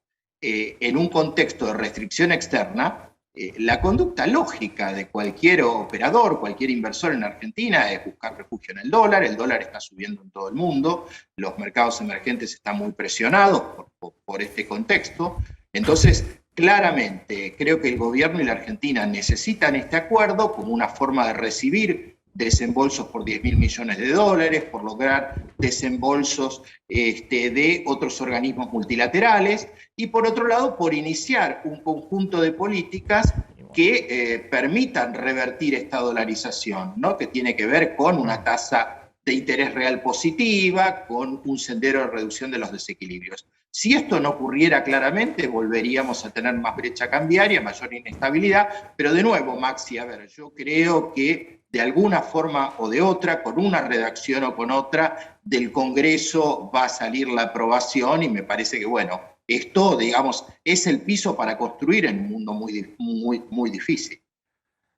en un contexto de restricción externa, la conducta lógica de cualquier operador, cualquier inversor en Argentina es buscar refugio en el dólar está subiendo en todo el mundo, los mercados emergentes están muy presionados por este contexto. Entonces, claramente, creo que el gobierno y la Argentina necesitan este acuerdo como una forma de recibir desembolsos por 10.000 millones de dólares, por lograr desembolsos de otros organismos multilaterales, y por otro lado, por iniciar un conjunto de políticas que permitan revertir esta dolarización, ¿no? Que tiene que ver con una tasa de interés real positiva, con un sendero de reducción de los desequilibrios. Si esto no ocurriera claramente, volveríamos a tener más brecha cambiaria, mayor inestabilidad, pero de nuevo, Maxi, yo creo que de alguna forma o de otra, con una redacción o con otra, del Congreso va a salir la aprobación y me parece que, bueno, esto, digamos, es el piso para construir en un mundo muy difícil.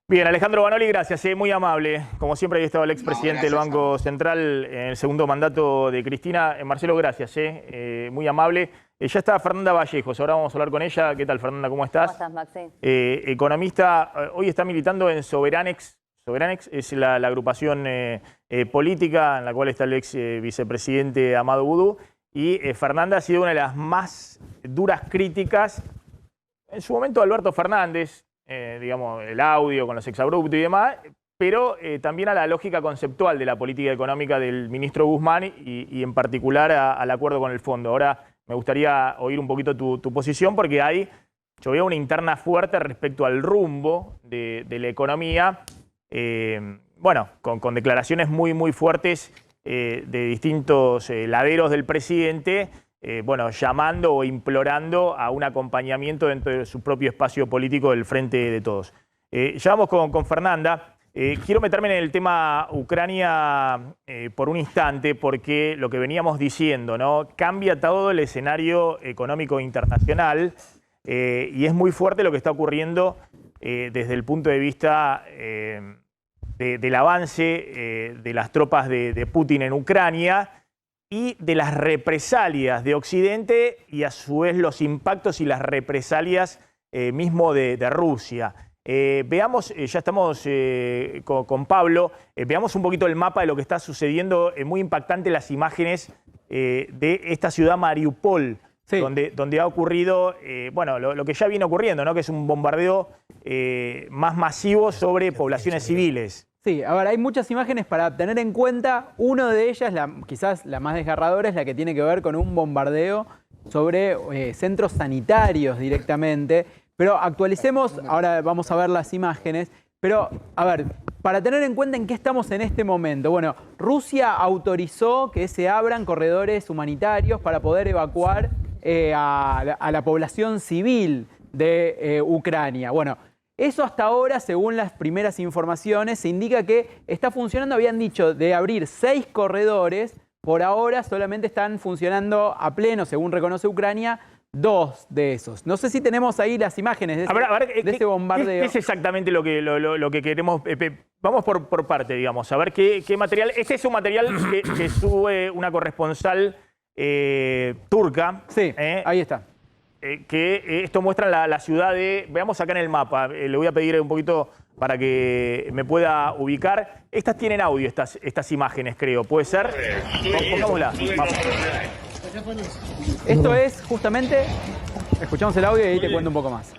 Bien, Alejandro Banoli, gracias, muy amable. Como siempre, ahí estaba el expresidente del Banco Central en el segundo mandato de Cristina. Marcelo, gracias, muy amable. Ya está Fernanda Vallejos, ahora vamos a hablar con ella. ¿Qué tal, Fernanda? ¿Cómo estás? ¿Cómo estás, Maxi? Economista, hoy está militando en Soberanex. Soberanex es la agrupación política en la cual está el ex vicepresidente Amado Boudou. Y Fernanda ha sido una de las más duras críticas, en su momento, Alberto Fernández, digamos, el audio con los exabruptos y demás, pero también a la lógica conceptual de la política económica del ministro Guzmán y en particular al acuerdo con el fondo. Ahora me gustaría oír un poquito tu posición, porque yo veo una interna fuerte respecto al rumbo de la economía, bueno, con declaraciones muy fuertes de distintos laderos del presidente, bueno, llamando o implorando a un acompañamiento dentro de su propio espacio político del Frente de Todos. Ya vamos con Fernanda. Quiero meterme en el tema Ucrania por un instante, porque lo que veníamos diciendo, ¿no? Cambia todo el escenario económico internacional y es muy fuerte lo que está ocurriendo desde el punto de vista del avance de las tropas de Putin en Ucrania y de las represalias de Occidente y a su vez los impactos y las represalias mismo de Rusia. Veamos, ya estamos con Pablo, veamos un poquito el mapa de lo que está sucediendo. Muy impactante las imágenes de esta ciudad Mariupol, sí, donde ha ocurrido, bueno, lo que ya viene ocurriendo, ¿no? Que es un bombardeo más masivo sobre poblaciones civiles. Sí, a ver, hay muchas imágenes para tener en cuenta. Una de ellas, quizás la más desgarradora, es la que tiene que ver con un bombardeo sobre centros sanitarios directamente. Pero actualicemos, ahora vamos a ver las imágenes, pero a ver, para tener en cuenta en qué estamos en este momento. Bueno, Rusia autorizó que se abran corredores humanitarios para poder evacuar a la población civil de Ucrania. Bueno, eso hasta ahora, según las primeras informaciones, se indica que está funcionando. Habían dicho de abrir 6 corredores, por ahora solamente están funcionando a pleno, según reconoce Ucrania, 2 de esos. No sé si tenemos ahí las imágenes de ese bombardeo. ¿Qué es exactamente lo que queremos? Vamos por parte, digamos, a ver qué material. Este es un material que sube una corresponsal turca. Sí, ahí está. Que esto muestra la ciudad de... Veamos acá en el mapa. Le voy a pedir un poquito para que me pueda ubicar. Estas tienen audio, estas imágenes, creo. ¿Puede ser? Pongámosla. Vamos. Esto es justamente, escuchamos el audio y ahí te cuento un poco más.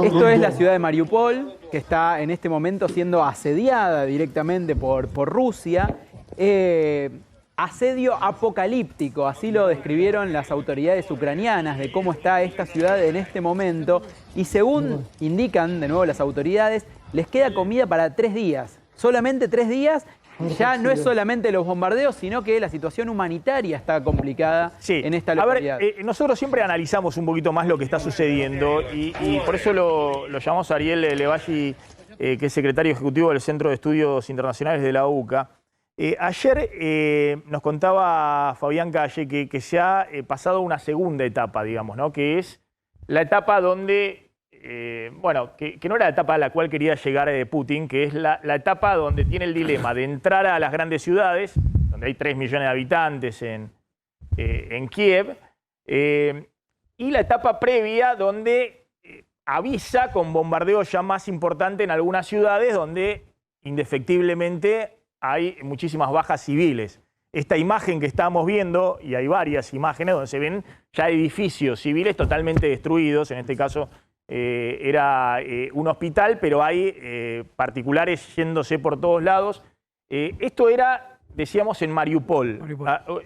Esto es la ciudad de Mariupol, que está en este momento siendo asediada directamente por Rusia. Asedio apocalíptico, así lo describieron las autoridades ucranianas de cómo está esta ciudad en este momento. Y según indican de nuevo las autoridades, les queda comida para 3 días. Solamente 3 días, ya no es solamente los bombardeos, sino que la situación humanitaria está complicada en esta localidad. A ver, nosotros siempre analizamos un poquito más lo que está sucediendo y por eso lo llamamos a Ariel Levalli, que es secretario ejecutivo del Centro de Estudios Internacionales de la UCA. Ayer nos contaba Fabián Calle que se ha pasado una segunda etapa, digamos, ¿no? Que es la etapa donde... bueno, que no era la etapa a la cual quería llegar Putin, que es la etapa donde tiene el dilema de entrar a las grandes ciudades, donde hay 3 millones de habitantes en Kiev, y la etapa previa donde avisa con bombardeos ya más importantes en algunas ciudades donde indefectiblemente hay muchísimas bajas civiles. Esta imagen que estamos viendo, y hay varias imágenes donde se ven ya edificios civiles totalmente destruidos, en este caso era un hospital, pero hay particulares yéndose por todos lados. Esto era, decíamos, en Mariupol.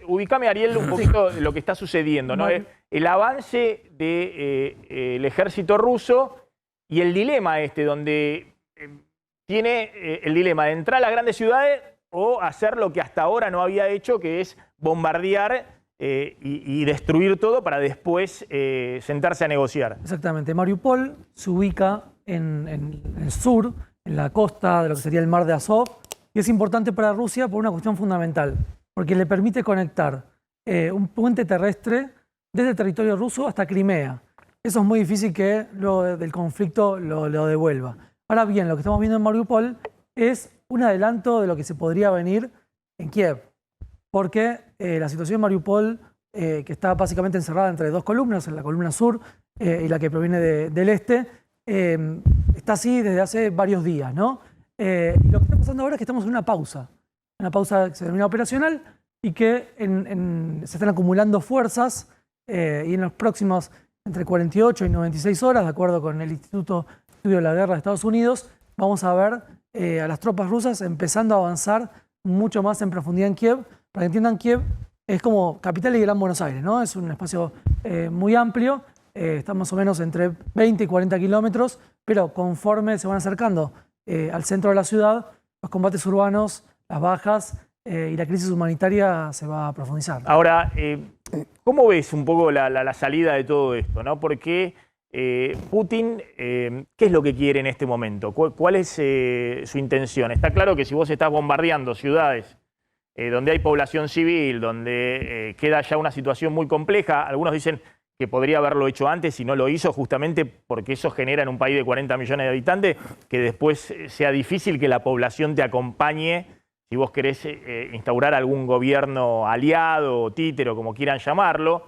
Ubícame, Ariel, un poquito de lo que está sucediendo, ¿no? El avance del ejército ruso y el dilema donde tiene el dilema de entrar a las grandes ciudades o hacer lo que hasta ahora no había hecho, que es bombardear y destruir todo para después sentarse a negociar. Exactamente. Mariupol se ubica en el sur, en la costa de lo que sería el mar de Azov, y es importante para Rusia por una cuestión fundamental, porque le permite conectar un puente terrestre desde el territorio ruso hasta Crimea. Eso es muy difícil que luego del conflicto lo devuelva. Ahora bien, lo que estamos viendo en Mariupol es un adelanto de lo que se podría venir en Kiev, porque la situación en Mariupol, que está básicamente encerrada entre 2 columnas, en la columna sur y la que proviene del este, está así desde hace varios días, ¿no? Y lo que está pasando ahora es que estamos en una pausa que se denomina operacional y que se están acumulando fuerzas y en los próximos entre 48 y 96 horas, de acuerdo con el Instituto de Estudio de la Guerra de Estados Unidos, vamos a ver a las tropas rusas empezando a avanzar mucho más en profundidad en Kiev. Para que entiendan, Kiev es como capital y Gran Buenos Aires, ¿no? Es un espacio muy amplio, está más o menos entre 20 y 40 kilómetros, pero conforme se van acercando al centro de la ciudad, los combates urbanos, las bajas y la crisis humanitaria se va a profundizar. Ahora, ¿cómo ves un poco la salida de todo esto, ¿no? Porque Putin, ¿qué es lo que quiere en este momento? ¿Cuál es su intención? Está claro que si vos estás bombardeando ciudades donde hay población civil, donde queda ya una situación muy compleja, algunos dicen que podría haberlo hecho antes y no lo hizo justamente porque eso genera en un país de 40 millones de habitantes que después sea difícil que la población te acompañe si vos querés instaurar algún gobierno aliado o títere, como quieran llamarlo.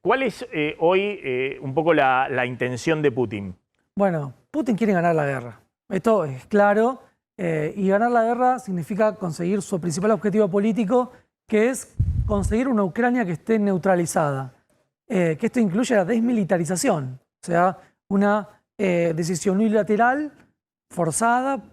¿Cuál es hoy un poco la intención de Putin? Bueno, Putin quiere ganar la guerra. Esto es claro. Y ganar la guerra significa conseguir su principal objetivo político, que es conseguir una Ucrania que esté neutralizada. Que esto incluye la desmilitarización, o sea, una decisión unilateral forzada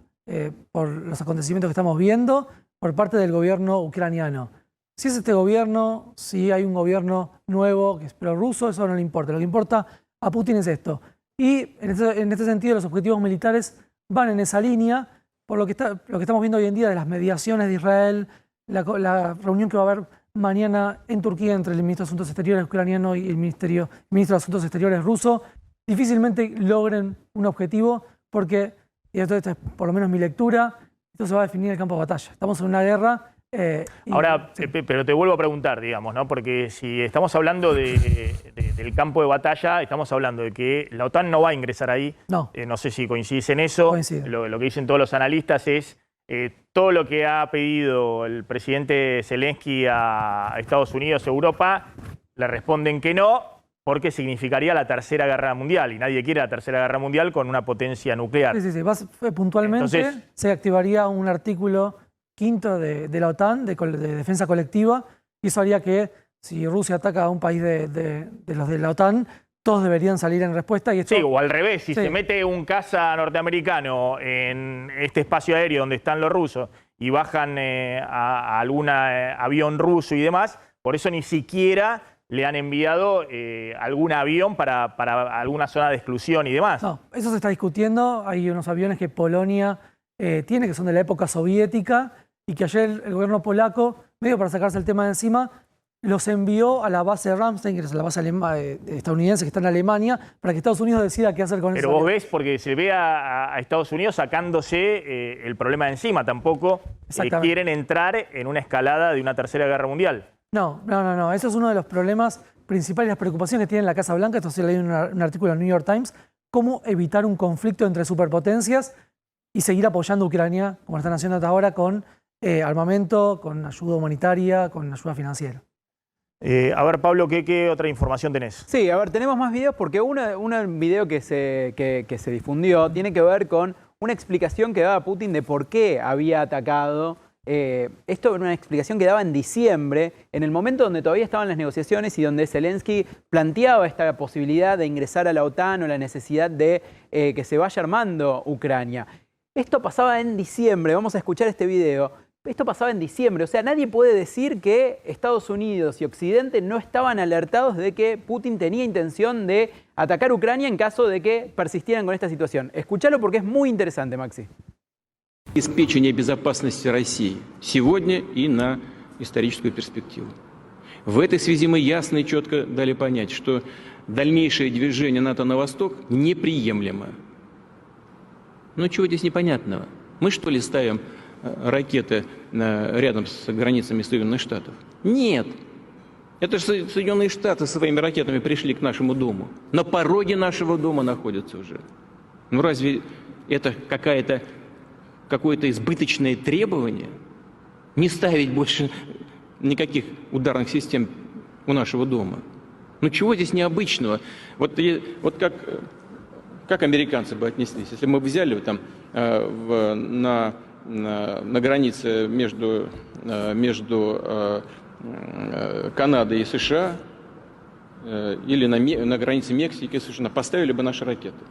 por los acontecimientos que estamos viendo por parte del gobierno ucraniano. Si es este gobierno, si hay un gobierno nuevo que es prorruso, eso no le importa. Lo que importa a Putin es esto. Y en este sentido los objetivos militares van en esa línea, por lo que estamos viendo hoy en día de las mediaciones de Israel, la reunión que va a haber mañana en Turquía entre el ministro de Asuntos Exteriores ucraniano y el ministro de Asuntos Exteriores ruso, difícilmente logren un objetivo porque, y esto es por lo menos mi lectura, esto se va a definir en el campo de batalla. Estamos en una guerra. Ahora, sí. Pero te vuelvo a preguntar, digamos, ¿no? Porque si estamos hablando del campo de batalla, estamos hablando de que la OTAN no va a ingresar ahí. No. No sé si coincides en eso. Lo que dicen todos los analistas es todo lo que ha pedido el presidente Zelensky a Estados Unidos, Europa, le responden que no, porque significaría la Tercera Guerra Mundial. Y nadie quiere la Tercera Guerra Mundial con una potencia nuclear. Sí. Puntualmente entonces, se activaría un artículo 5 de la OTAN, de defensa colectiva, y eso haría que si Rusia ataca a un país de los de la OTAN, todos deberían salir en respuesta. Y esto, sí, o al revés, si se mete un caza norteamericano en este espacio aéreo donde están los rusos y bajan a algún avión ruso y demás, por eso ni siquiera le han enviado algún avión para alguna zona de exclusión y demás. No, eso se está discutiendo. Hay unos aviones que Polonia tiene, que son de la época soviética, y que ayer el gobierno polaco, medio para sacarse el tema de encima, los envió a la base de Ramstein, que es la base estadounidense que está en Alemania, para que Estados Unidos decida qué hacer con eso. Pero vos ves, porque se ve a Estados Unidos sacándose el problema de encima, tampoco quieren entrar en una escalada de una Tercera Guerra Mundial. No. Eso es uno de los problemas principales, las preocupaciones que tiene la Casa Blanca. Esto se leí en un artículo en New York Times, cómo evitar un conflicto entre superpotencias y seguir apoyando a Ucrania, como lo están haciendo hasta ahora, con armamento, con ayuda humanitaria, con ayuda financiera. A ver, Pablo, ¿qué otra información tenés? Sí, a ver, tenemos más videos porque un video que se difundió tiene que ver con una explicación que daba Putin de por qué había atacado. Esto era una explicación que daba en diciembre, en el momento donde todavía estaban las negociaciones y donde Zelensky planteaba esta posibilidad de ingresar a la OTAN o la necesidad de que se vaya armando Ucrania. Esto pasaba en diciembre, vamos a escuchar este video. Esto pasaba en diciembre, o sea, nadie puede decir que Estados Unidos y Occidente no estaban alertados de que Putin tenía intención de atacar Ucrania en caso de que persistieran con esta situación. Escuchalo porque es muy interesante, Maxi. Обеспечение безопасности России сегодня и на историческую перспективу. В этой связи мы ясно и четко дали понять, что дальнейшее движение НАТО на восток неприемлемо. Ну чего здесь непонятного? Мы что ли ставим ракеты рядом с границами Соединенных Штатов? Нет. Это же Соединенные Штаты со своими ракетами пришли к нашему дому. На пороге нашего дома находятся уже. Ну разве это какое-то избыточное требование? Не ставить больше никаких ударных систем у нашего дома. Ну чего здесь необычного? Вот как американцы бы отнеслись, если мы взяли там на границе между Канадой и США или на границе Мексики и США, поставили бы наши ракеты.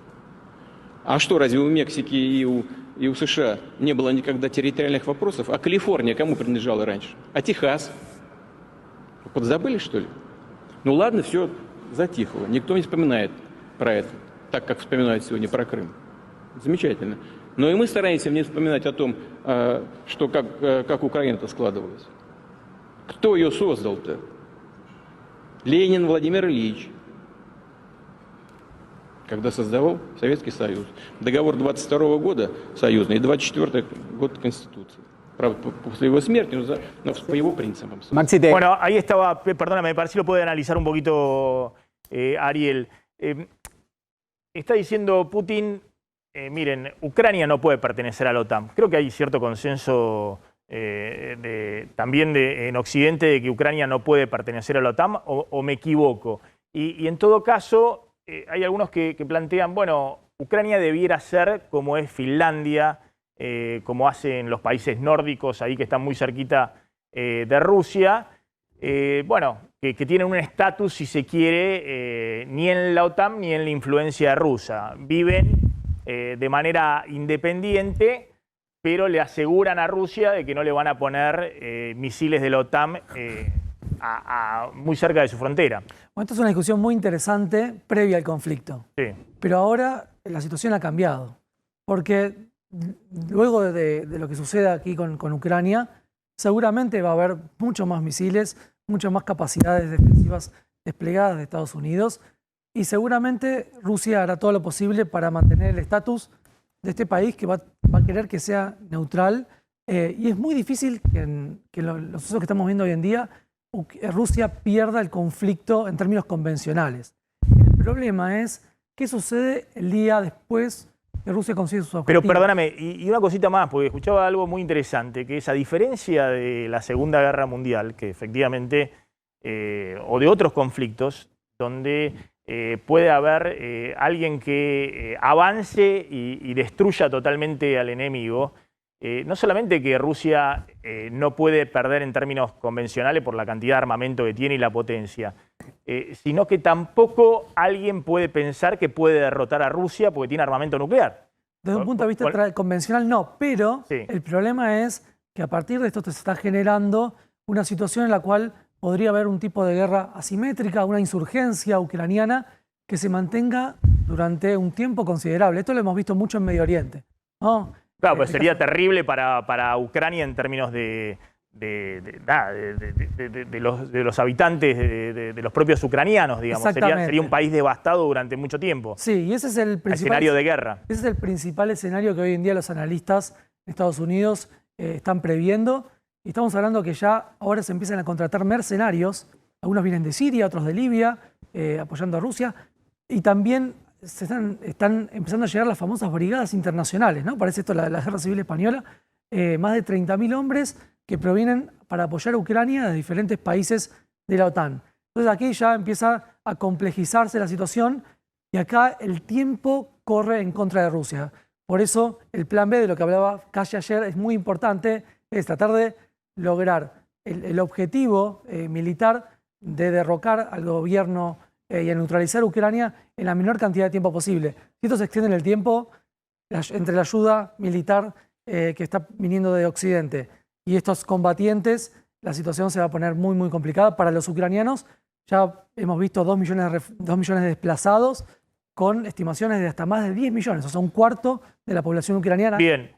А что, разве у Мексики и у США не было никогда территориальных вопросов? А Калифорния кому принадлежала раньше? А Техас? Подзабыли, что ли? Ну ладно, все затихло. Никто не вспоминает про это, так как вспоминают сегодня про Крым. Замечательно. Но и мы стараемся не вспоминать о том, что как Украина-то складывалась. Кто ее создал-то? Ленин Владимир Ильич. когда создавал Советский Союз. Договор 22 года союзный и 24 год Конституции. Правда, после его смерти, но по его принципам. Bueno, ahí estaba, perdóname, me parece que lo puede analizar un poquito Ariel. Está diciendo Putin, miren, Ucrania no puede pertenecer a la OTAN. Creo que hay cierto consenso también en Occidente de que Ucrania no puede pertenecer a la OTAN, o me equivoco. Y en todo caso, hay algunos que plantean, bueno, Ucrania debiera ser como es Finlandia, como hacen los países nórdicos, ahí que están muy cerquita de Rusia, bueno, que tienen un estatus, si se quiere, ni en la OTAN ni en la influencia rusa. Viven de manera independiente, pero le aseguran a Rusia de que no le van a poner misiles de la OTAN muy cerca de su frontera. Bueno, esta es una discusión muy interesante previa al conflicto. Sí. Pero ahora la situación ha cambiado. Porque luego de lo que sucede aquí con Ucrania, seguramente va a haber muchos más misiles, muchas más capacidades defensivas desplegadas de Estados Unidos, y seguramente Rusia hará todo lo posible para mantener el estatus de este país que va a querer que sea neutral. Y es muy difícil que los sucesos que estamos viendo hoy en día, Rusia pierda el conflicto en términos convencionales. El problema es qué sucede el día después que Rusia consigue sus objetivos. Pero perdóname, y una cosita más, porque escuchaba algo muy interesante, que es a diferencia de la Segunda Guerra Mundial, que efectivamente, o de otros conflictos, donde puede haber alguien que avance y destruya totalmente al enemigo, no solamente que Rusia no puede perder en términos convencionales por la cantidad de armamento que tiene y la potencia, sino que tampoco alguien puede pensar que puede derrotar a Rusia porque tiene armamento nuclear. Desde un punto de vista convencional no, pero sí. El problema es que a partir de esto se está generando una situación en la cual podría haber un tipo de guerra asimétrica, una insurgencia ucraniana que se mantenga durante un tiempo considerable. Esto lo hemos visto mucho en Medio Oriente, ¿no? Claro, pues sería terrible para Ucrania en términos de los habitantes, de los propios ucranianos, digamos. Sería un país devastado durante mucho tiempo. Sí, y ese es el principal escenario de guerra. Ese es el principal escenario que hoy en día los analistas de Estados Unidos están previendo. Y estamos hablando que ya ahora se empiezan a contratar mercenarios. Algunos vienen de Siria, otros de Libia, apoyando a Rusia. Y también están empezando a llegar las famosas brigadas internacionales, ¿no? Parece esto la Guerra Civil Española. Más de 30.000 hombres que provienen para apoyar a Ucrania de diferentes países de la OTAN. Entonces aquí ya empieza a complejizarse la situación y acá el tiempo corre en contra de Rusia. Por eso el plan B de lo que hablaba Calle ayer es muy importante, es tratar de lograr el objetivo militar de derrocar al gobierno y a neutralizar Ucrania en la menor cantidad de tiempo posible. Si esto se extiende en el tiempo, entre la ayuda militar que está viniendo de Occidente y estos combatientes, la situación se va a poner muy, muy complicada. Para los ucranianos ya hemos visto 2 millones de desplazados con estimaciones de hasta más de 10 millones, o sea, un cuarto de la población ucraniana. Bien.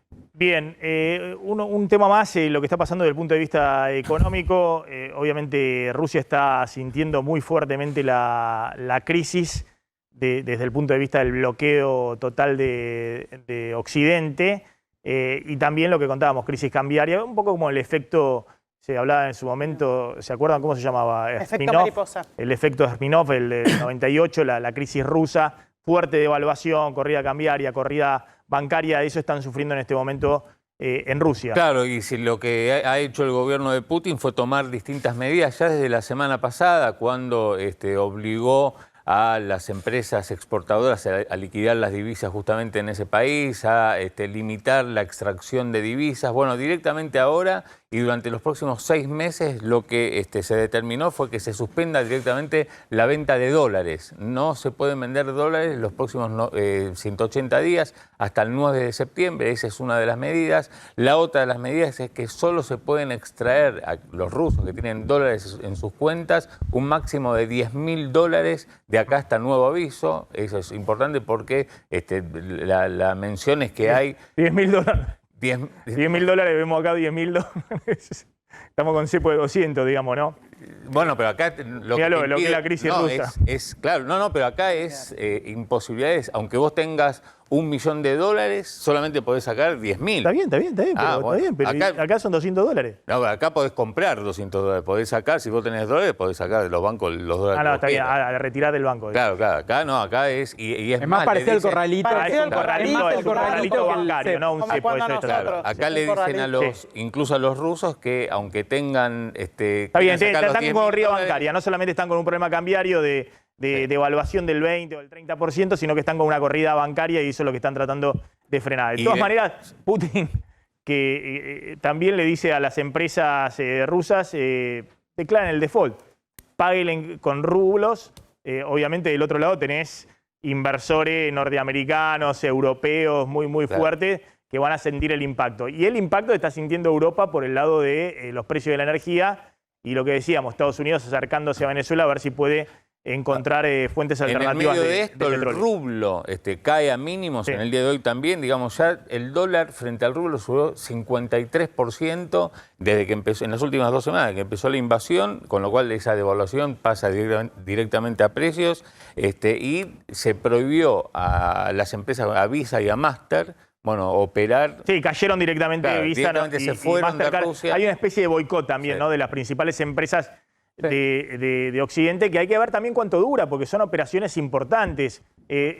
Un tema más, lo que está pasando desde el punto de vista económico. Obviamente Rusia está sintiendo muy fuertemente la crisis desde el punto de vista del bloqueo total de Occidente. Y también lo que contábamos, crisis cambiaria, un poco como el efecto, se hablaba en su momento, ¿se acuerdan cómo se llamaba? Efecto mariposa. El efecto Smirnov, el del 98, la crisis rusa, fuerte devaluación, corrida cambiaria, corrida bancaria, eso están sufriendo en este momento en Rusia. Claro, y si lo que ha hecho el gobierno de Putin fue tomar distintas medidas ya desde la semana pasada, cuando obligó a las empresas exportadoras a liquidar las divisas justamente en ese país, a limitar la extracción de divisas. Bueno, directamente ahora y durante los próximos 6 meses lo que se determinó fue que se suspenda directamente la venta de dólares. No se pueden vender dólares los próximos 180 días hasta el 9 de septiembre. Esa es una de las medidas. La otra de las medidas es que solo se pueden extraer a los rusos que tienen dólares en sus cuentas un máximo de $10.000 de acá hasta nuevo aviso. Eso es importante porque la mención es que hay... $10.000. $10.000, vemos acá $10.000. Estamos con cepo de 200, digamos, ¿no? Bueno, pero acá lo Mirá que lo que es la crisis rusa. Claro, pero acá es imposibilidades. Aunque vos tengas $1 millón, solamente podés sacar 10.000. Está bien, pero acá son $200. No, pero acá podés comprar $200. Podés sacar, si vos tenés dólares, podés sacar de los bancos los dólares. No, está bien, a retirar del banco. Claro, acá no, acá es... Y es más parecido al corralito. Es un corralito bancario, no un cepo. Acá le dicen incluso a los rusos que aunque tengan... Está bien, están con corrida bancaria, no solamente están con un problema cambiario de evaluación del 20 o del 30%, sino que están con una corrida bancaria y eso es lo que están tratando de frenar. De todas maneras, Putin, que también le dice a las empresas rusas, declaren el default, paguen con rublos. Obviamente del otro lado tenés inversores norteamericanos, europeos, muy fuertes, que van a sentir el impacto. Y el impacto está sintiendo Europa por el lado de los precios de la energía y lo que decíamos, Estados Unidos acercándose a Venezuela a ver si puede encontrar fuentes alternativas en el medio de esto, el rublo cae a mínimos en el día de hoy también. Digamos, ya el dólar frente al rublo subió 53% desde que empezó, en las últimas 2 semanas, que empezó la invasión, con lo cual esa devaluación pasa directamente a precios y se prohibió a las empresas, a Visa y a Master, operar. Sí, cayeron directamente Visa directamente se fueron de Rusia. Hay una especie de boicot también, ¿no? De las principales empresas de Occidente, que hay que ver también cuánto dura, porque son operaciones importantes.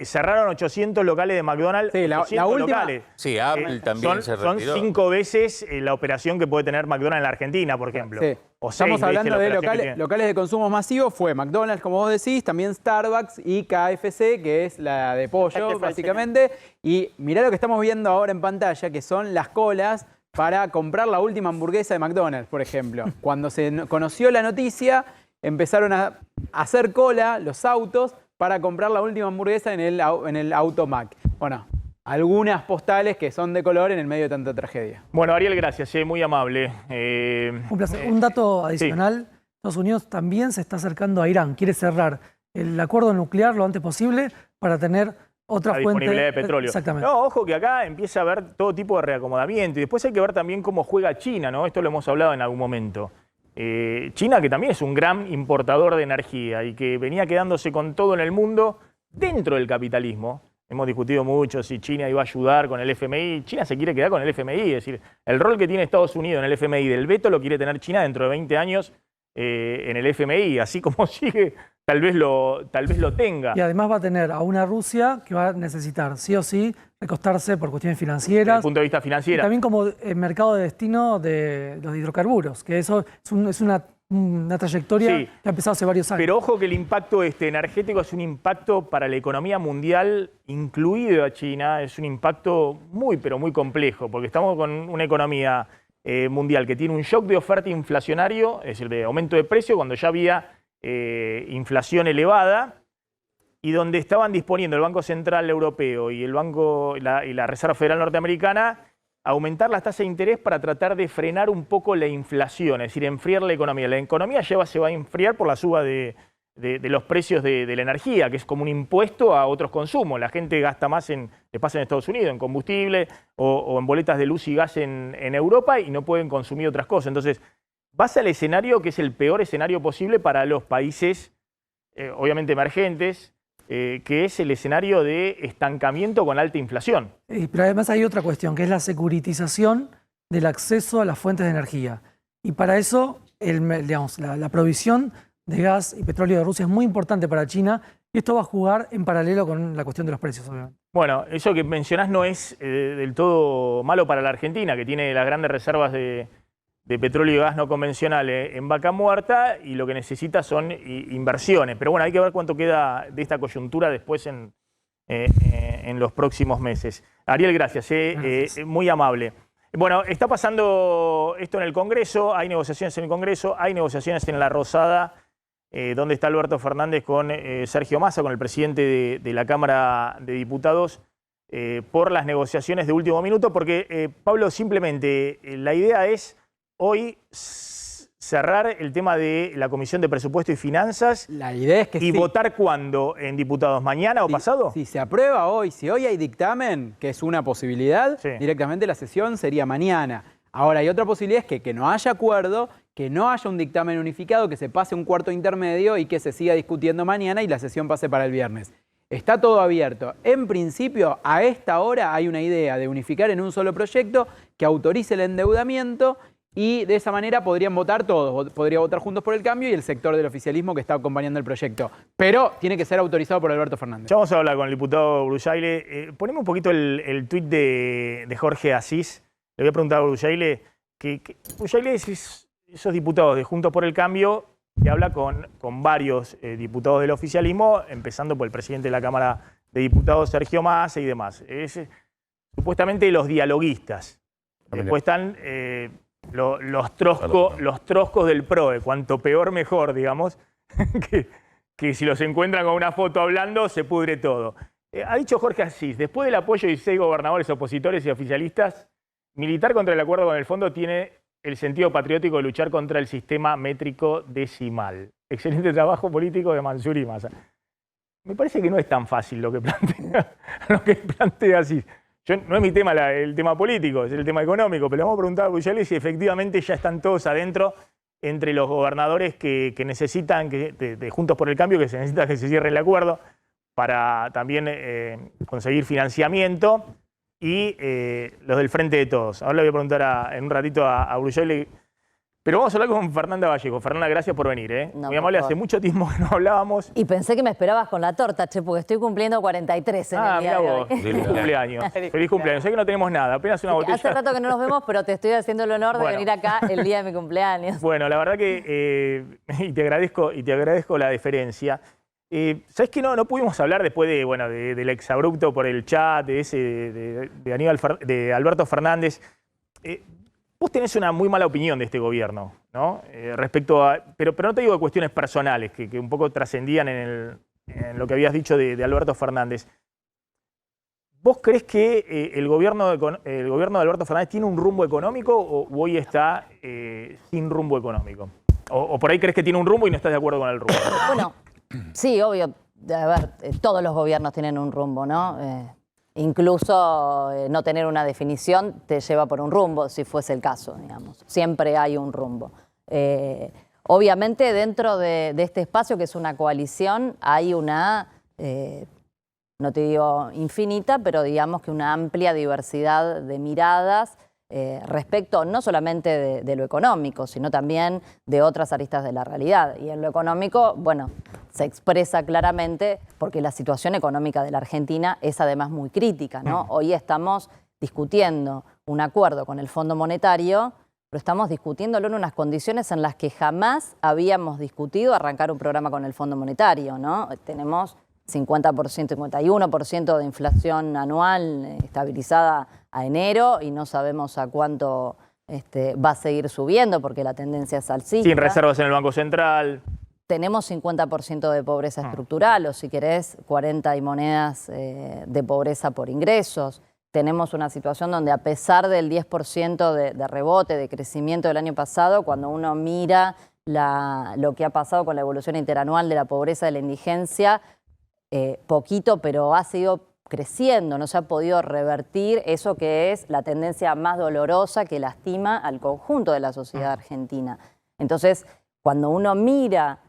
Cerraron 800 locales de McDonald's. Sí, la última. Locales. Sí, Apple también se retiró. Son 5 veces la operación que puede tener McDonald's en la Argentina, por ejemplo. Sí. O estamos hablando de locales de consumo masivo. Fue McDonald's, como vos decís, también Starbucks y KFC, que es la de pollo, básicamente. Y mirá lo que estamos viendo ahora en pantalla, que son las colas para comprar la última hamburguesa de McDonald's, por ejemplo. Cuando se conoció la noticia, empezaron a hacer cola los autos para comprar la última hamburguesa en el Automac. Bueno, algunas postales que son de color en el medio de tanta tragedia. Bueno, Ariel, gracias, muy amable. Un placer. Un dato adicional, sí. Estados Unidos también se está acercando a Irán, quiere cerrar el acuerdo nuclear lo antes posible para tener otra fuente disponibilidad de petróleo. Exactamente. No, ojo que acá empieza a haber todo tipo de reacomodamiento y después hay que ver también cómo juega China, ¿no? Esto lo hemos hablado en algún momento. China, que también es un gran importador de energía y que venía quedándose con todo en el mundo dentro del capitalismo. Hemos discutido mucho si China iba a ayudar con el FMI. China se quiere quedar con el FMI, es decir, el rol que tiene Estados Unidos en el FMI del veto lo quiere tener China dentro de 20 años en el FMI. Así como sigue, tal vez lo tenga. Y además va a tener a una Rusia que va a necesitar sí o sí recostarse por cuestiones financieras. Desde el punto de vista financiero. También como mercado de destino de los hidrocarburos, que eso es una trayectoria que ha empezado hace varios años. Pero ojo que el impacto energético es un impacto para la economía mundial, incluido a China, es un impacto muy, pero muy complejo, porque estamos con una economía mundial que tiene un shock de oferta inflacionario, es decir, de aumento de precio, cuando ya había inflación elevada, y donde estaban disponiendo el Banco Central Europeo y la Reserva Federal Norteamericana aumentar las tasas de interés para tratar de frenar un poco la inflación, es decir, enfriar la economía. La economía se va a enfriar por la suba de los precios de la energía, que es como un impuesto a otros consumos. La gente gasta más le pasa en Estados Unidos, en combustible o en boletas de luz y gas en Europa y no pueden consumir otras cosas. Entonces, vas al escenario que es el peor escenario posible para los países, obviamente emergentes, que es el escenario de estancamiento con alta inflación. Pero además hay otra cuestión, que es la securitización del acceso a las fuentes de energía. Y para eso, la provisión de gas y petróleo de Rusia es muy importante para China, y esto va a jugar en paralelo con la cuestión de los precios, obviamente. Bueno, eso que mencionás no es del todo malo para la Argentina, que tiene las grandes reservas de petróleo y gas no convencionales en Vaca Muerta y lo que necesita son inversiones. Pero bueno, hay que ver cuánto queda de esta coyuntura después en los próximos meses. Ariel, gracias, muy amable. Bueno, está pasando esto en el Congreso, hay negociaciones en el Congreso, hay negociaciones en La Rosada, donde está Alberto Fernández con Sergio Massa, con el presidente de la Cámara de Diputados, por las negociaciones de último minuto, porque, Pablo, simplemente la idea es hoy cerrar el tema de la Comisión de Presupuesto y Finanzas. La idea es que ¿Y votar cuándo en diputados? ¿Mañana o pasado? Si se aprueba hoy, si hoy hay dictamen, que es una posibilidad, directamente la sesión sería mañana. Ahora, hay otra posibilidad, es que no haya acuerdo, que no haya un dictamen unificado, que se pase un cuarto intermedio y que se siga discutiendo mañana y la sesión pase para el viernes. Está todo abierto. En principio, a esta hora hay una idea de unificar en un solo proyecto que autorice el endeudamiento y de esa manera podrían votar todos. Podría votar Juntos por el Cambio y el sector del oficialismo que está acompañando el proyecto. Pero tiene que ser autorizado por Alberto Fernández. Ya vamos a hablar con el diputado Bruyaile. Poneme un poquito el tuit de Jorge Asís. Le voy a preguntar a Bruyaile que Bruyaile es esos diputados de Juntos por el Cambio que habla con varios diputados del oficialismo, empezando por el presidente de la Cámara de Diputados, Sergio Massa y demás. Es supuestamente los dialoguistas. Después están los troscos del PROE, cuanto peor mejor, digamos, que si los encuentran con una foto hablando se pudre todo. Ha dicho Jorge Asís, después del apoyo de 16 gobernadores opositores y oficialistas, militar contra el acuerdo con el fondo tiene el sentido patriótico de luchar contra el sistema métrico decimal. Excelente trabajo político de Mansur y Massa. Me parece que no es tan fácil lo que plantea Asís. No es mi tema el tema político, es el tema económico, pero le vamos a preguntar a Bruyaile si efectivamente ya están todos adentro entre los gobernadores que necesitan, de Juntos por el Cambio, que se necesita que se cierre el acuerdo para también conseguir financiamiento, y los del Frente de Todos. Ahora le voy a preguntar en un ratito a Bruyaile. Pero vamos a hablar con Fernanda Vallejo. Fernanda, gracias por venir. No, muy amable, hace mucho tiempo que no hablábamos. Y pensé que me esperabas con la torta, che, porque estoy cumpliendo 43 en el día de hoy. Feliz cumpleaños. Feliz cumpleaños. Sé que no tenemos nada, apenas una botella. Hace rato que no nos vemos, pero te estoy haciendo el honor de venir acá el día de mi cumpleaños. Bueno, la verdad que y te agradezco la deferencia. ¿Sabés qué? No pudimos hablar después del exabrupto por el chat, de Alberto Fernández. Vos tenés una muy mala opinión de este gobierno, ¿no? Respecto a. Pero no te digo de cuestiones personales, que un poco trascendían en lo que habías dicho de Alberto Fernández. ¿Vos creés que el gobierno de Alberto Fernández tiene un rumbo económico o hoy está sin rumbo económico? O por ahí crees que tiene un rumbo y no estás de acuerdo con el rumbo. Bueno, sí, obvio. A ver, todos los gobiernos tienen un rumbo, ¿no? Incluso no tener una definición te lleva por un rumbo, si fuese el caso, digamos. Siempre hay un rumbo. Obviamente, dentro de este espacio, que es una coalición, hay una, no te digo infinita, pero digamos que una amplia diversidad de miradas respecto no solamente de lo económico, sino también de otras aristas de la realidad. Y en lo económico, bueno, se expresa claramente porque la situación económica de la Argentina es además muy crítica, ¿no? Hoy estamos discutiendo un acuerdo con el Fondo Monetario, pero estamos discutiéndolo en unas condiciones en las que jamás habíamos discutido arrancar un programa con el Fondo Monetario, ¿no? Tenemos 50%, 51% de inflación anual estabilizada a enero y no sabemos a cuánto va a seguir subiendo porque la tendencia es alcista. Sin reservas en el Banco Central. Tenemos 50% de pobreza estructural, o si querés, 40 y monedas de pobreza por ingresos. Tenemos una situación donde a pesar del 10% de rebote, de crecimiento del año pasado, cuando uno mira lo que ha pasado con la evolución interanual de la pobreza y de la indigencia, poquito, pero ha seguido creciendo, no se ha podido revertir eso que es la tendencia más dolorosa que lastima al conjunto de la sociedad argentina. Entonces, cuando uno mira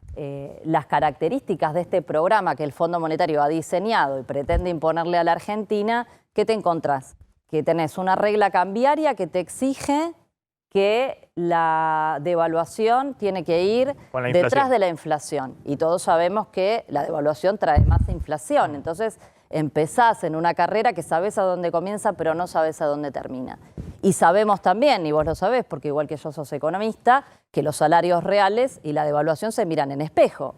las características de este programa que el Fondo Monetario ha diseñado y pretende imponerle a la Argentina, ¿qué te encontrás? Que tenés una regla cambiaria que te exige que la devaluación tiene que ir detrás de la inflación. Y todos sabemos que la devaluación trae más inflación. Entonces empezás en una carrera que sabés a dónde comienza, pero no sabés a dónde termina. Y sabemos también, y vos lo sabés, porque igual que yo sos economista, que los salarios reales y la devaluación se miran en espejo.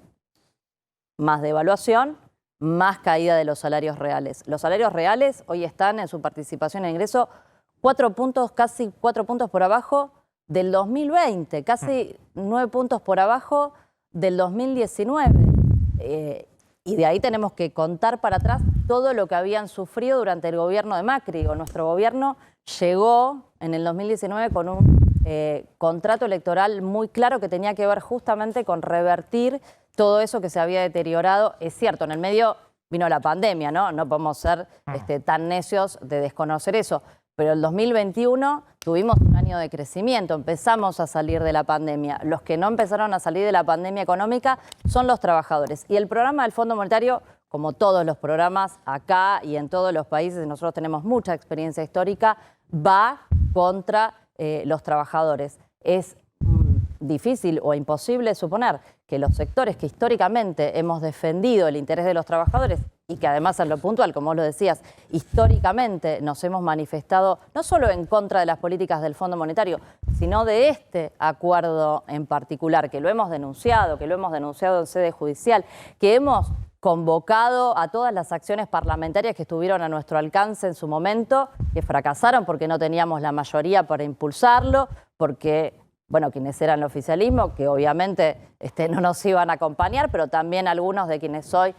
Más devaluación, más caída de los salarios reales. Los salarios reales hoy están en su participación en ingreso 4 puntos, casi 4 puntos por abajo del 2020, casi 9 puntos por abajo del 2019. Y de ahí tenemos que contar para atrás todo lo que habían sufrido durante el gobierno de Macri. Nuestro gobierno llegó en el 2019 con un contrato electoral muy claro que tenía que ver justamente con revertir todo eso que se había deteriorado. Es cierto, en el medio vino la pandemia, ¿no? No podemos ser tan necios de desconocer eso. pero el 2021 tuvimos un año de crecimiento, empezamos a salir de la pandemia. Los que no empezaron a salir de la pandemia económica son los trabajadores. Y el programa del Fondo Monetario, como todos los programas acá y en todos los países, nosotros tenemos mucha experiencia histórica, va contra los trabajadores. Es difícil o imposible suponer que los sectores que históricamente hemos defendido el interés de los trabajadores y que además en lo puntual, como vos lo decías, históricamente nos hemos manifestado no solo en contra de las políticas del Fondo Monetario, sino de este acuerdo en particular, que lo hemos denunciado en sede judicial, que hemos convocado a todas las acciones parlamentarias que estuvieron a nuestro alcance en su momento, que fracasaron porque no teníamos la mayoría para impulsarlo, porque bueno, quienes eran el oficialismo, que obviamente no nos iban a acompañar, pero también algunos de quienes hoy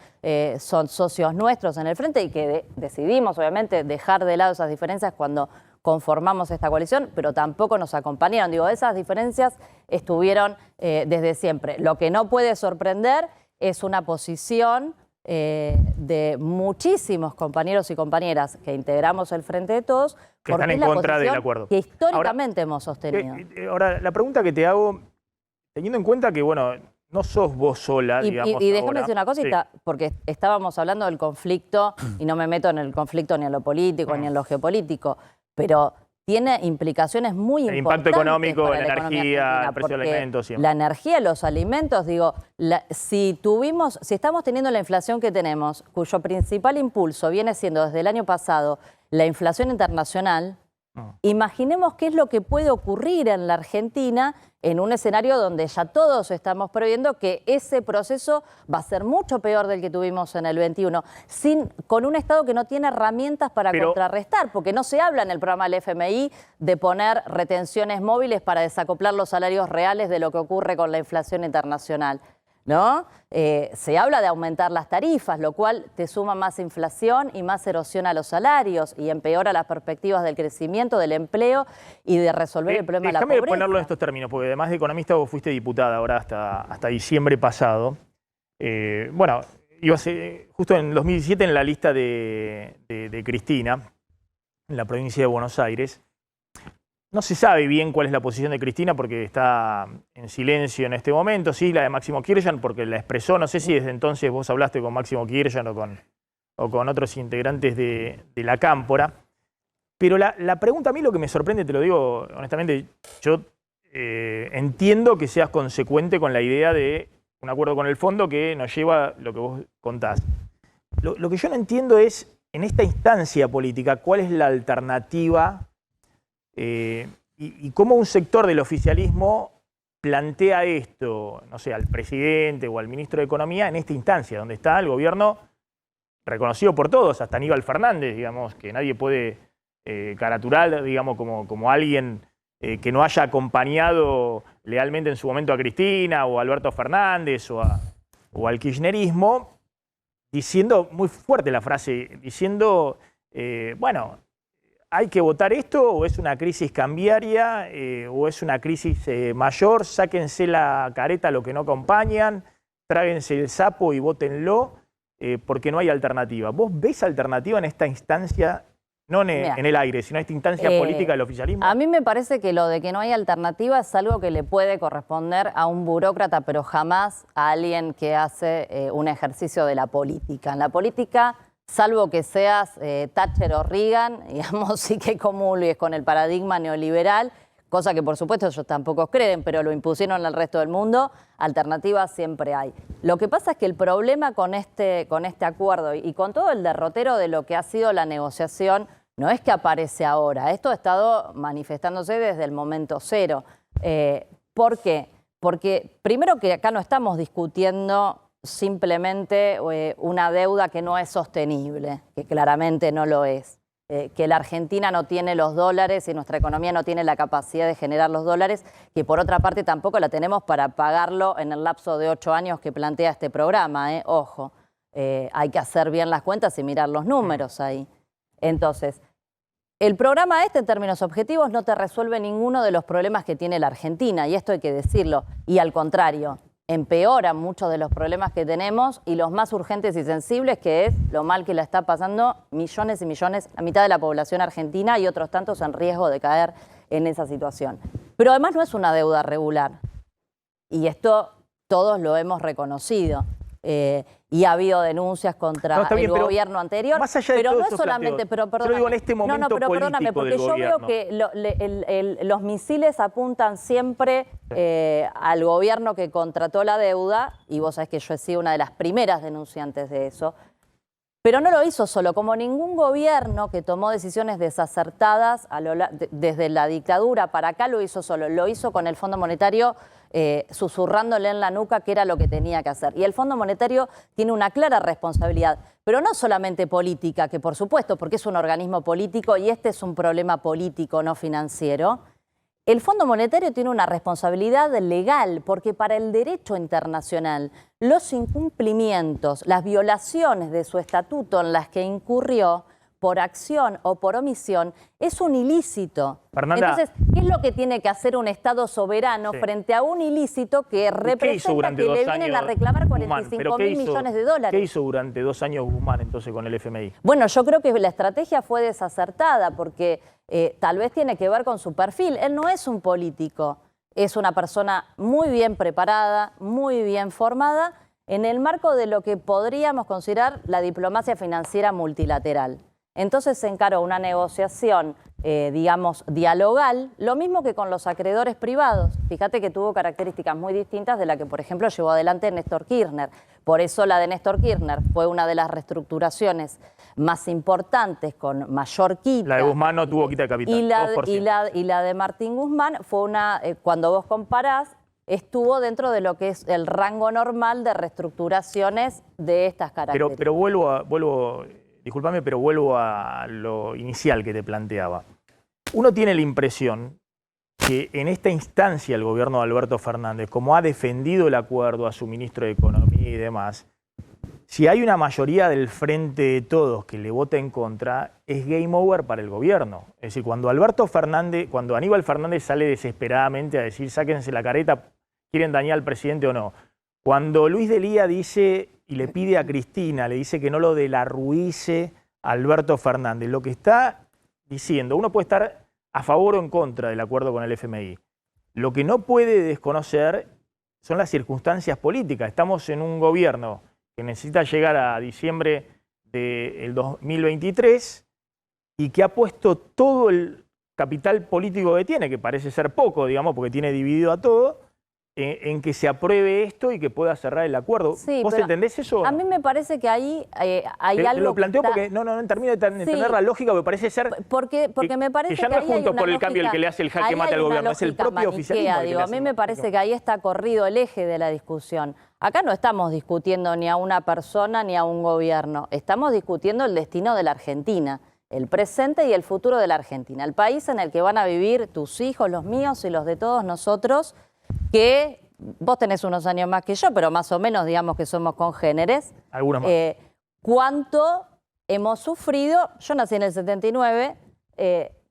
son socios nuestros en el frente y que decidimos obviamente dejar de lado esas diferencias cuando conformamos esta coalición, pero tampoco nos acompañaron. Digo, esas diferencias estuvieron desde siempre. Lo que no puede sorprender es una posición de muchísimos compañeros y compañeras que integramos el Frente de Todos, que están en contra del acuerdo. Que históricamente hemos sostenido. Ahora, la pregunta que te hago, teniendo en cuenta que, bueno, no sos vos sola, digamos. Y déjame decir una cosita, sí, porque estábamos hablando del conflicto, y no me meto en el conflicto ni en lo político ni en lo geopolítico, pero tiene implicaciones muy importantes. El impacto económico, la energía, el precio de alimentos. Siempre. La energía, los alimentos, digo, si estamos teniendo la inflación que tenemos, cuyo principal impulso viene siendo desde el año pasado la inflación internacional, imaginemos qué es lo que puede ocurrir en la Argentina en un escenario donde ya todos estamos previendo que ese proceso va a ser mucho peor del que tuvimos en el 21, con un Estado que no tiene herramientas para contrarrestar, porque no se habla en el programa del FMI de poner retenciones móviles para desacoplar los salarios reales de lo que ocurre con la inflación internacional, ¿no? Se habla de aumentar las tarifas, lo cual te suma más inflación y más erosión a los salarios y empeora las perspectivas del crecimiento, del empleo y de resolver el problema de la pobreza. Déjame ponerlo en estos términos, porque además de economista vos fuiste diputada ahora hasta diciembre pasado. Bueno, justo en 2017 en la lista de Cristina, en la provincia de Buenos Aires. No se sabe bien cuál es la posición de Cristina porque está en silencio en este momento. Sí, la de Máximo Kirchner porque la expresó. No sé si desde entonces vos hablaste con Máximo Kirchner o con otros integrantes de la Cámpora. Pero la pregunta a mí lo que me sorprende, te lo digo honestamente, yo entiendo que seas consecuente con la idea de un acuerdo con el fondo que nos lleva a lo que vos contás. Lo que yo no entiendo es, en esta instancia política, cuál es la alternativa y cómo un sector del oficialismo plantea esto, no sé, al presidente o al ministro de Economía en esta instancia, donde está el gobierno reconocido por todos, hasta Aníbal Fernández, digamos, que nadie puede caraturar, digamos, como alguien que no haya acompañado lealmente en su momento a Cristina o a Alberto Fernández o al kirchnerismo, diciendo, muy fuerte la frase, diciendo, bueno, ¿hay que votar esto o es una crisis cambiaria o es una crisis mayor? Sáquense la careta a lo que no acompañan, tráguense el sapo y vótenlo porque no hay alternativa. ¿Vos ves alternativa en esta instancia, no en el aire, sino en esta instancia política del oficialismo? A mí me parece que lo de que no hay alternativa es algo que le puede corresponder a un burócrata, pero jamás a alguien que hace un ejercicio de la política. En la política, salvo que seas Thatcher o Reagan, digamos, sí que comulgues con el paradigma neoliberal, cosa que por supuesto ellos tampoco creen, pero lo impusieron al resto del mundo, alternativas siempre hay. Lo que pasa es que el problema con este acuerdo y con todo el derrotero de lo que ha sido la negociación, no es que aparece ahora, esto ha estado manifestándose desde el momento cero. ¿Por qué? Porque primero que acá no estamos discutiendo simplemente una deuda que no es sostenible, que claramente no lo es, que la Argentina no tiene los dólares y nuestra economía no tiene la capacidad de generar los dólares, que por otra parte tampoco la tenemos para pagarlo en el lapso de 8 años que plantea este programa, ojo, hay que hacer bien las cuentas y mirar los números ahí. Entonces, el programa en términos objetivos no te resuelve ninguno de los problemas que tiene la Argentina, y esto hay que decirlo, y al contrario, empeora muchos de los problemas que tenemos y los más urgentes y sensibles, que es lo mal que la está pasando millones y millones, la mitad de la población argentina y otros tantos en riesgo de caer en esa situación. Pero además no es una deuda regular y esto todos lo hemos reconocido. Y ha habido denuncias contra el gobierno anterior, pero no es solamente, pero perdóname, digo en este momento pero perdóname, porque yo veo que los misiles apuntan siempre al gobierno que contrató la deuda, y vos sabés que yo he sido una de las primeras denunciantes de eso, pero no lo hizo solo, como ningún gobierno que tomó decisiones desacertadas desde la dictadura para acá lo hizo solo, lo hizo con el Fondo Monetario susurrándole en la nuca qué era lo que tenía que hacer. Y el Fondo Monetario tiene una clara responsabilidad, pero no solamente política, que por supuesto, porque es un organismo político y este es un problema político, no financiero. El Fondo Monetario tiene una responsabilidad legal, porque para el derecho internacional, los incumplimientos, las violaciones de su estatuto en las que incurrió, por acción o por omisión, es un ilícito. Fernanda, entonces, ¿qué es lo que tiene que hacer un Estado soberano frente a un ilícito que representa que le vienen a reclamar 45.000 millones de dólares? ¿Qué hizo durante 2 años Guzmán entonces con el FMI? Bueno, yo creo que la estrategia fue desacertada porque tal vez tiene que ver con su perfil. Él no es un político, es una persona muy bien preparada, muy bien formada, en el marco de lo que podríamos considerar la diplomacia financiera multilateral. Entonces se encaró una negociación, digamos, dialogal, lo mismo que con los acreedores privados. Fíjate que tuvo características muy distintas de la que, por ejemplo, llevó adelante Néstor Kirchner. Por eso la de Néstor Kirchner fue una de las reestructuraciones más importantes, con mayor quita. La de Guzmán no tuvo quita de capital, y la de Martín Guzmán fue una, cuando vos comparás, estuvo dentro de lo que es el rango normal de reestructuraciones de estas características. Pero vuelvo, discúlpame, pero vuelvo a lo inicial que te planteaba. Uno tiene la impresión que en esta instancia el gobierno de Alberto Fernández, como ha defendido el acuerdo a su ministro de Economía y demás, si hay una mayoría del Frente de Todos que le vota en contra, es game over para el gobierno. Es decir, cuando Aníbal Fernández sale desesperadamente a decir sáquense la careta, quieren dañar al presidente o no. Cuando Luis Delía dice y le pide a Cristina, le dice que no lo delarruice a Alberto Fernández, lo que está diciendo, uno puede estar a favor o en contra del acuerdo con el FMI. Lo que no puede desconocer son las circunstancias políticas. Estamos en un gobierno que necesita llegar a diciembre del 2023 y que ha puesto todo el capital político que tiene, que parece ser poco, digamos, porque tiene dividido a todo, en que se apruebe esto y que pueda cerrar el acuerdo. Sí, ¿Vos entendés eso? A mí me parece que ahí hay algo. Te lo planteo porque no termino de entender la lógica, porque parece ser. Porque me parece que ya no es Juntos por el Cambio el que le hace el jaque mate al gobierno, es el propio oficialismo. A mí me parece que ahí está corrido el eje de la discusión. Acá no estamos discutiendo ni a una persona ni a un gobierno, estamos discutiendo el destino de la Argentina, el presente y el futuro de la Argentina, el país en el que van a vivir tus hijos, los míos y los de todos nosotros, que vos tenés unos años más que yo, pero más o menos digamos que somos congéneres. Algunos más. ¿Cuánto hemos sufrido? Yo nací en el 79,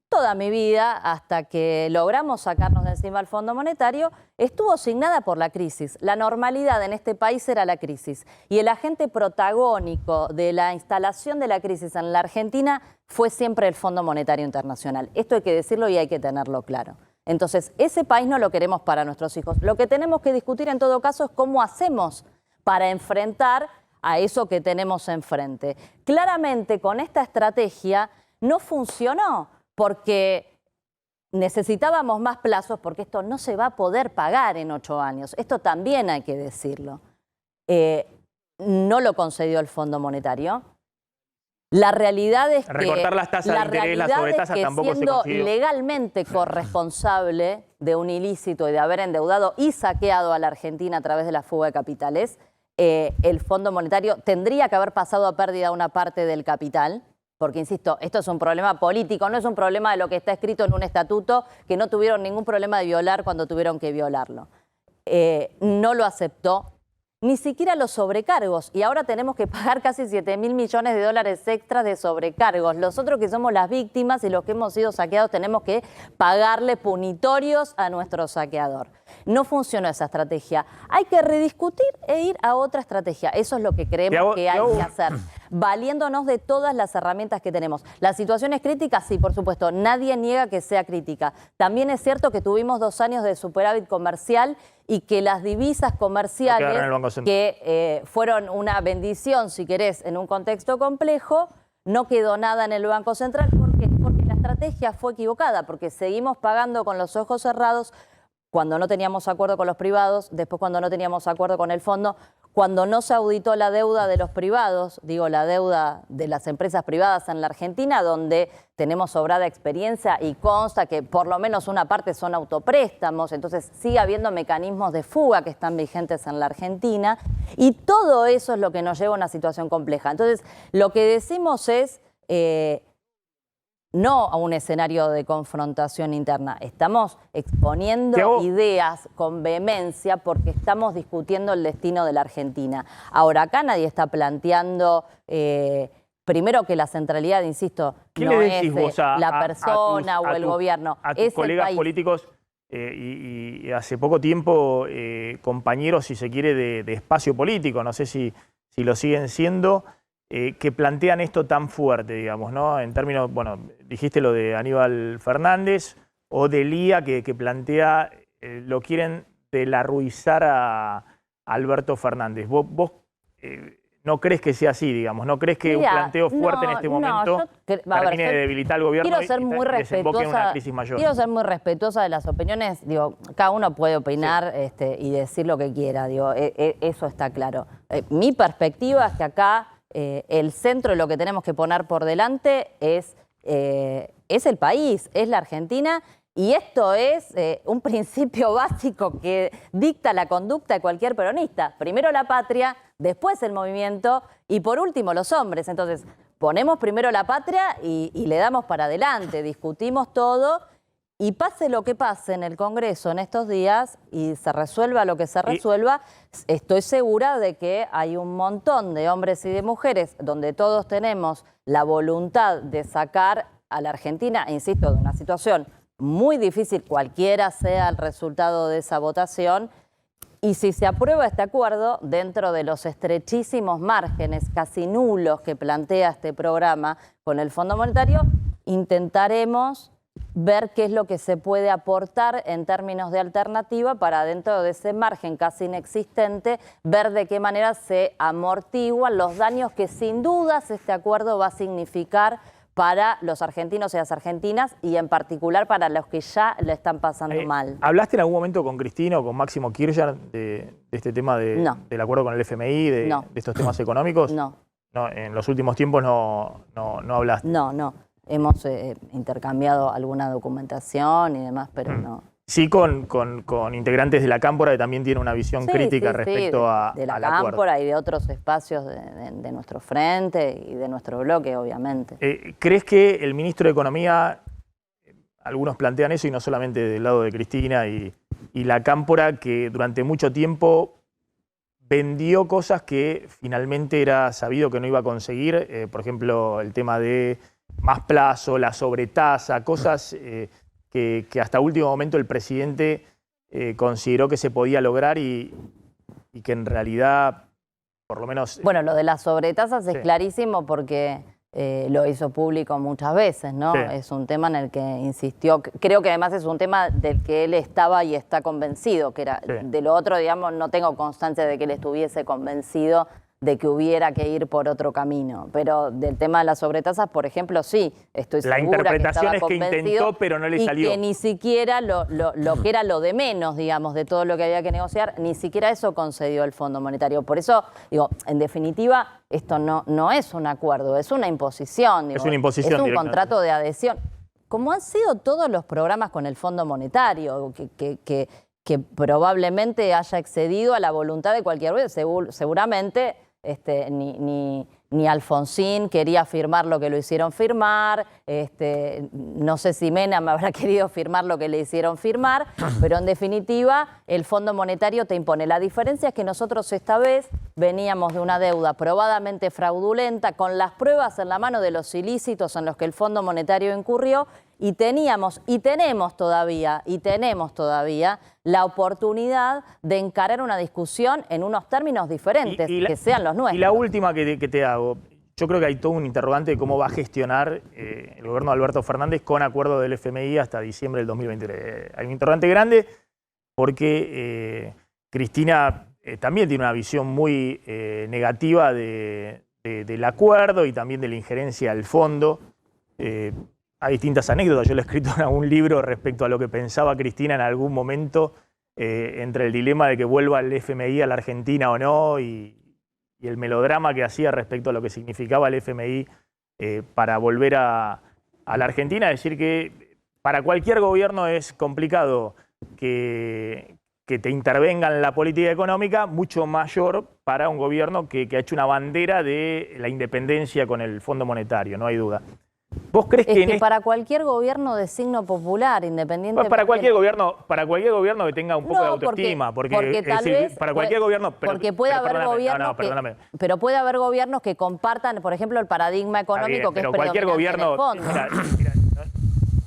toda mi vida, hasta que logramos sacarnos de encima el Fondo Monetario, estuvo signada por la crisis. La normalidad en este país era la crisis. Y el agente protagónico de la instalación de la crisis en la Argentina fue siempre el Fondo Monetario Internacional. Esto hay que decirlo y hay que tenerlo claro. Entonces, ese país no lo queremos para nuestros hijos. Lo que tenemos que discutir en todo caso es cómo hacemos para enfrentar a eso que tenemos enfrente. Claramente, con esta estrategia no funcionó porque necesitábamos más plazos, porque esto no se va a poder pagar en 8 años. Esto también hay que decirlo. No lo concedió el Fondo Monetario. La realidad es recortar las tasas de interés, las sobretasas tampoco se consiguió. Siendo legalmente corresponsable de un ilícito y de haber endeudado y saqueado a la Argentina a través de la fuga de capitales, el Fondo Monetario tendría que haber pasado a pérdida una parte del capital, porque, insisto, esto es un problema político, no es un problema de lo que está escrito en un estatuto, que no tuvieron ningún problema de violar cuando tuvieron que violarlo. No lo aceptó. Ni siquiera los sobrecargos, y ahora tenemos que pagar casi 7.000 millones de dólares extras de sobrecargos. Nosotros que somos las víctimas y los que hemos sido saqueados tenemos que pagarle punitorios a nuestro saqueador. no funcionó esa estrategia. Hay que rediscutir e ir a otra estrategia. Eso es lo que creemos que hay que hacer, valiéndonos de todas las herramientas que tenemos. La situación es crítica, sí, por supuesto. Nadie niega que sea crítica. También es cierto que tuvimos 2 años de superávit comercial y que las divisas comerciales, que fueron una bendición, si querés, en un contexto complejo, no quedó nada en el Banco Central. ¿Por qué? Porque la estrategia fue equivocada, porque seguimos pagando con los ojos cerrados cuando no teníamos acuerdo con los privados, después cuando no teníamos acuerdo con el fondo, cuando no se auditó la deuda de los privados, digo la deuda de las empresas privadas en la Argentina, donde tenemos sobrada experiencia y consta que por lo menos una parte son autopréstamos, entonces sigue habiendo mecanismos de fuga que están vigentes en la Argentina y todo eso es lo que nos lleva a una situación compleja. Entonces, lo que decimos es no a un escenario de confrontación interna. Estamos exponiendo ideas con vehemencia porque estamos discutiendo el destino de la Argentina. Ahora, acá nadie está planteando, primero que la centralidad, insisto, no es la persona o el gobierno, a tus colegas políticos y hace poco tiempo compañeros, si se quiere, de espacio político, no sé si lo siguen siendo, que plantean esto tan fuerte, digamos, ¿no? En términos, bueno, dijiste lo de Aníbal Fernández o de Lía, que plantea, lo quieren delarruizar a Alberto Fernández. ¿Vos no crees que sea así, digamos? ¿No crees que un planteo fuerte en este momento termine de debilitar al gobierno y desemboque en una crisis mayor? Quiero ser muy respetuosa de las opiniones. Digo, cada uno puede opinar y decir lo que quiera. Digo, eso está claro. Mi perspectiva es que acá el centro de lo que tenemos que poner por delante es el país, es la Argentina, y esto es un principio básico que dicta la conducta de cualquier peronista. Primero la patria, después el movimiento y por último los hombres. Entonces, ponemos primero la patria y le damos para adelante, discutimos todo. Y pase lo que pase en el Congreso en estos días y se resuelva lo que se resuelva, estoy segura de que hay un montón de hombres y de mujeres donde todos tenemos la voluntad de sacar a la Argentina, insisto, de una situación muy difícil, cualquiera sea el resultado de esa votación. Y si se aprueba este acuerdo, dentro de los estrechísimos márgenes casi nulos que plantea este programa con el Fondo Monetario, intentaremos ver qué es lo que se puede aportar en términos de alternativa para dentro de ese margen casi inexistente, ver de qué manera se amortiguan los daños que sin dudas este acuerdo va a significar para los argentinos y las argentinas y en particular para los que ya le están pasando mal. ¿Hablaste en algún momento con Cristina o con Máximo Kirchner de este tema del acuerdo con el FMI, de estos temas económicos? No. En los últimos tiempos no hablaste. No. Hemos intercambiado alguna documentación y demás, pero no. Sí, con integrantes de la Cámpora que también tienen una visión crítica respecto al acuerdo. De la Cámpora y de otros espacios de nuestro frente y de nuestro bloque, obviamente. ¿Crees que el ministro de Economía, algunos plantean eso y no solamente del lado de Cristina y la Cámpora, que durante mucho tiempo vendió cosas que finalmente era sabido que no iba a conseguir? Por ejemplo, el tema de más plazo, la sobretasa, cosas que hasta último momento el presidente consideró que se podía lograr y que en realidad, por lo menos... Bueno, lo de las sobretasas es clarísimo porque lo hizo público muchas veces, ¿no? Sí. Es un tema en el que insistió. Creo que además es un tema del que él estaba y está convencido, que era de lo otro, digamos, no tengo constancia de que él estuviese convencido de que hubiera que ir por otro camino. Pero del tema de las sobretasas, por ejemplo, sí, estoy segura la interpretación que es que intentó, pero no le salió. Y que ni siquiera lo que era lo de menos, digamos, de todo lo que había que negociar, ni siquiera eso concedió el Fondo Monetario. Por eso, digo, en definitiva, esto no es un acuerdo, es una imposición. Digo, es una imposición. Es un contrato de adhesión. Como han sido todos los programas con el Fondo Monetario, que probablemente haya excedido a la voluntad de cualquier vez, seguramente... Ni Alfonsín quería firmar lo que lo hicieron firmar, no sé si Mena me habrá querido firmar lo que le hicieron firmar, pero en definitiva el Fondo Monetario te impone. La diferencia es que nosotros esta vez veníamos de una deuda probadamente fraudulenta, con las pruebas en la mano de los ilícitos en los que el Fondo Monetario incurrió, y teníamos y tenemos todavía la oportunidad de encarar una discusión en unos términos diferentes, que sean los nuestros. Y la última que te hago, yo creo que hay todo un interrogante de cómo va a gestionar el gobierno de Alberto Fernández con acuerdo del FMI hasta diciembre del 2023. Hay un interrogante grande porque Cristina también tiene una visión muy negativa del acuerdo y también de la injerencia al fondo. Hay distintas anécdotas, yo lo he escrito en algún libro respecto a lo que pensaba Cristina en algún momento entre el dilema de que vuelva el FMI a la Argentina o no y el melodrama que hacía respecto a lo que significaba el FMI para volver a la Argentina. Es decir que para cualquier gobierno es complicado que te intervenga en la política económica, mucho mayor para un gobierno que ha hecho una bandera de la independencia con el Fondo Monetario, no hay duda. ¿Vos crees que para cualquier gobierno de signo popular, independientemente... Para cualquier gobierno que tenga un poco de autoestima, porque tal vez para cualquier gobierno... Porque puede haber gobiernos pero puede haber gobiernos que compartan, por ejemplo, el paradigma económico que es cualquier gobierno... Mira,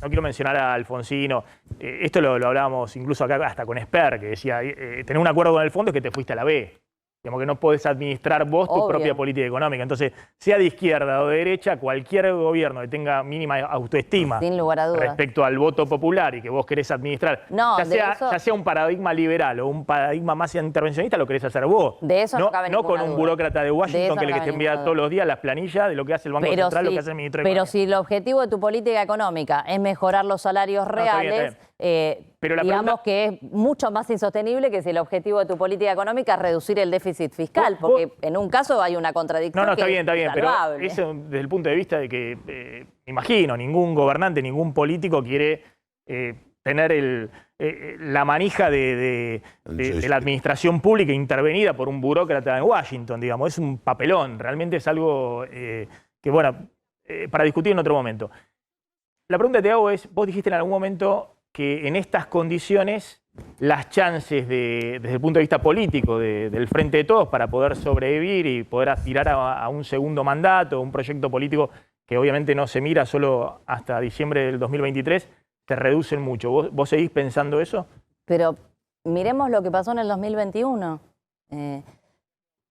no quiero mencionar a Alfonsino, esto lo hablábamos incluso acá hasta con Esper, que decía, tener un acuerdo con el fondo es que te fuiste a la B. Digamos que no podés administrar vos tu propia política económica. Entonces, sea de izquierda o de derecha, cualquier gobierno que tenga mínima autoestima sin lugar a dudas respecto al voto popular y que vos querés administrar, ya sea un paradigma liberal o un paradigma más intervencionista, lo querés hacer vos. De eso no cabe no con un duda. burócrata de Washington que te envía todos los días las planillas de lo que hace el Banco Central, lo que hace el ministro de Economía. Pero si el objetivo de tu política económica es mejorar los salarios reales... digamos que es mucho más insostenible que si el objetivo de tu política económica es reducir el déficit fiscal, porque en un caso hay una contradicción. Está bien, pero eso desde el punto de vista de que, imagino, ningún gobernante, ningún político quiere tener la manija de la administración pública intervenida por un burócrata en Washington, digamos. Es un papelón, realmente es algo que, bueno, para discutir en otro momento. La pregunta que te hago es, vos dijiste en algún momento que en estas condiciones las chances desde el punto de vista político del Frente de Todos para poder sobrevivir y poder aspirar a un segundo mandato, un proyecto político que obviamente no se mira solo hasta diciembre del 2023, se reducen mucho. ¿Vos seguís pensando eso? Pero miremos lo que pasó en el 2021.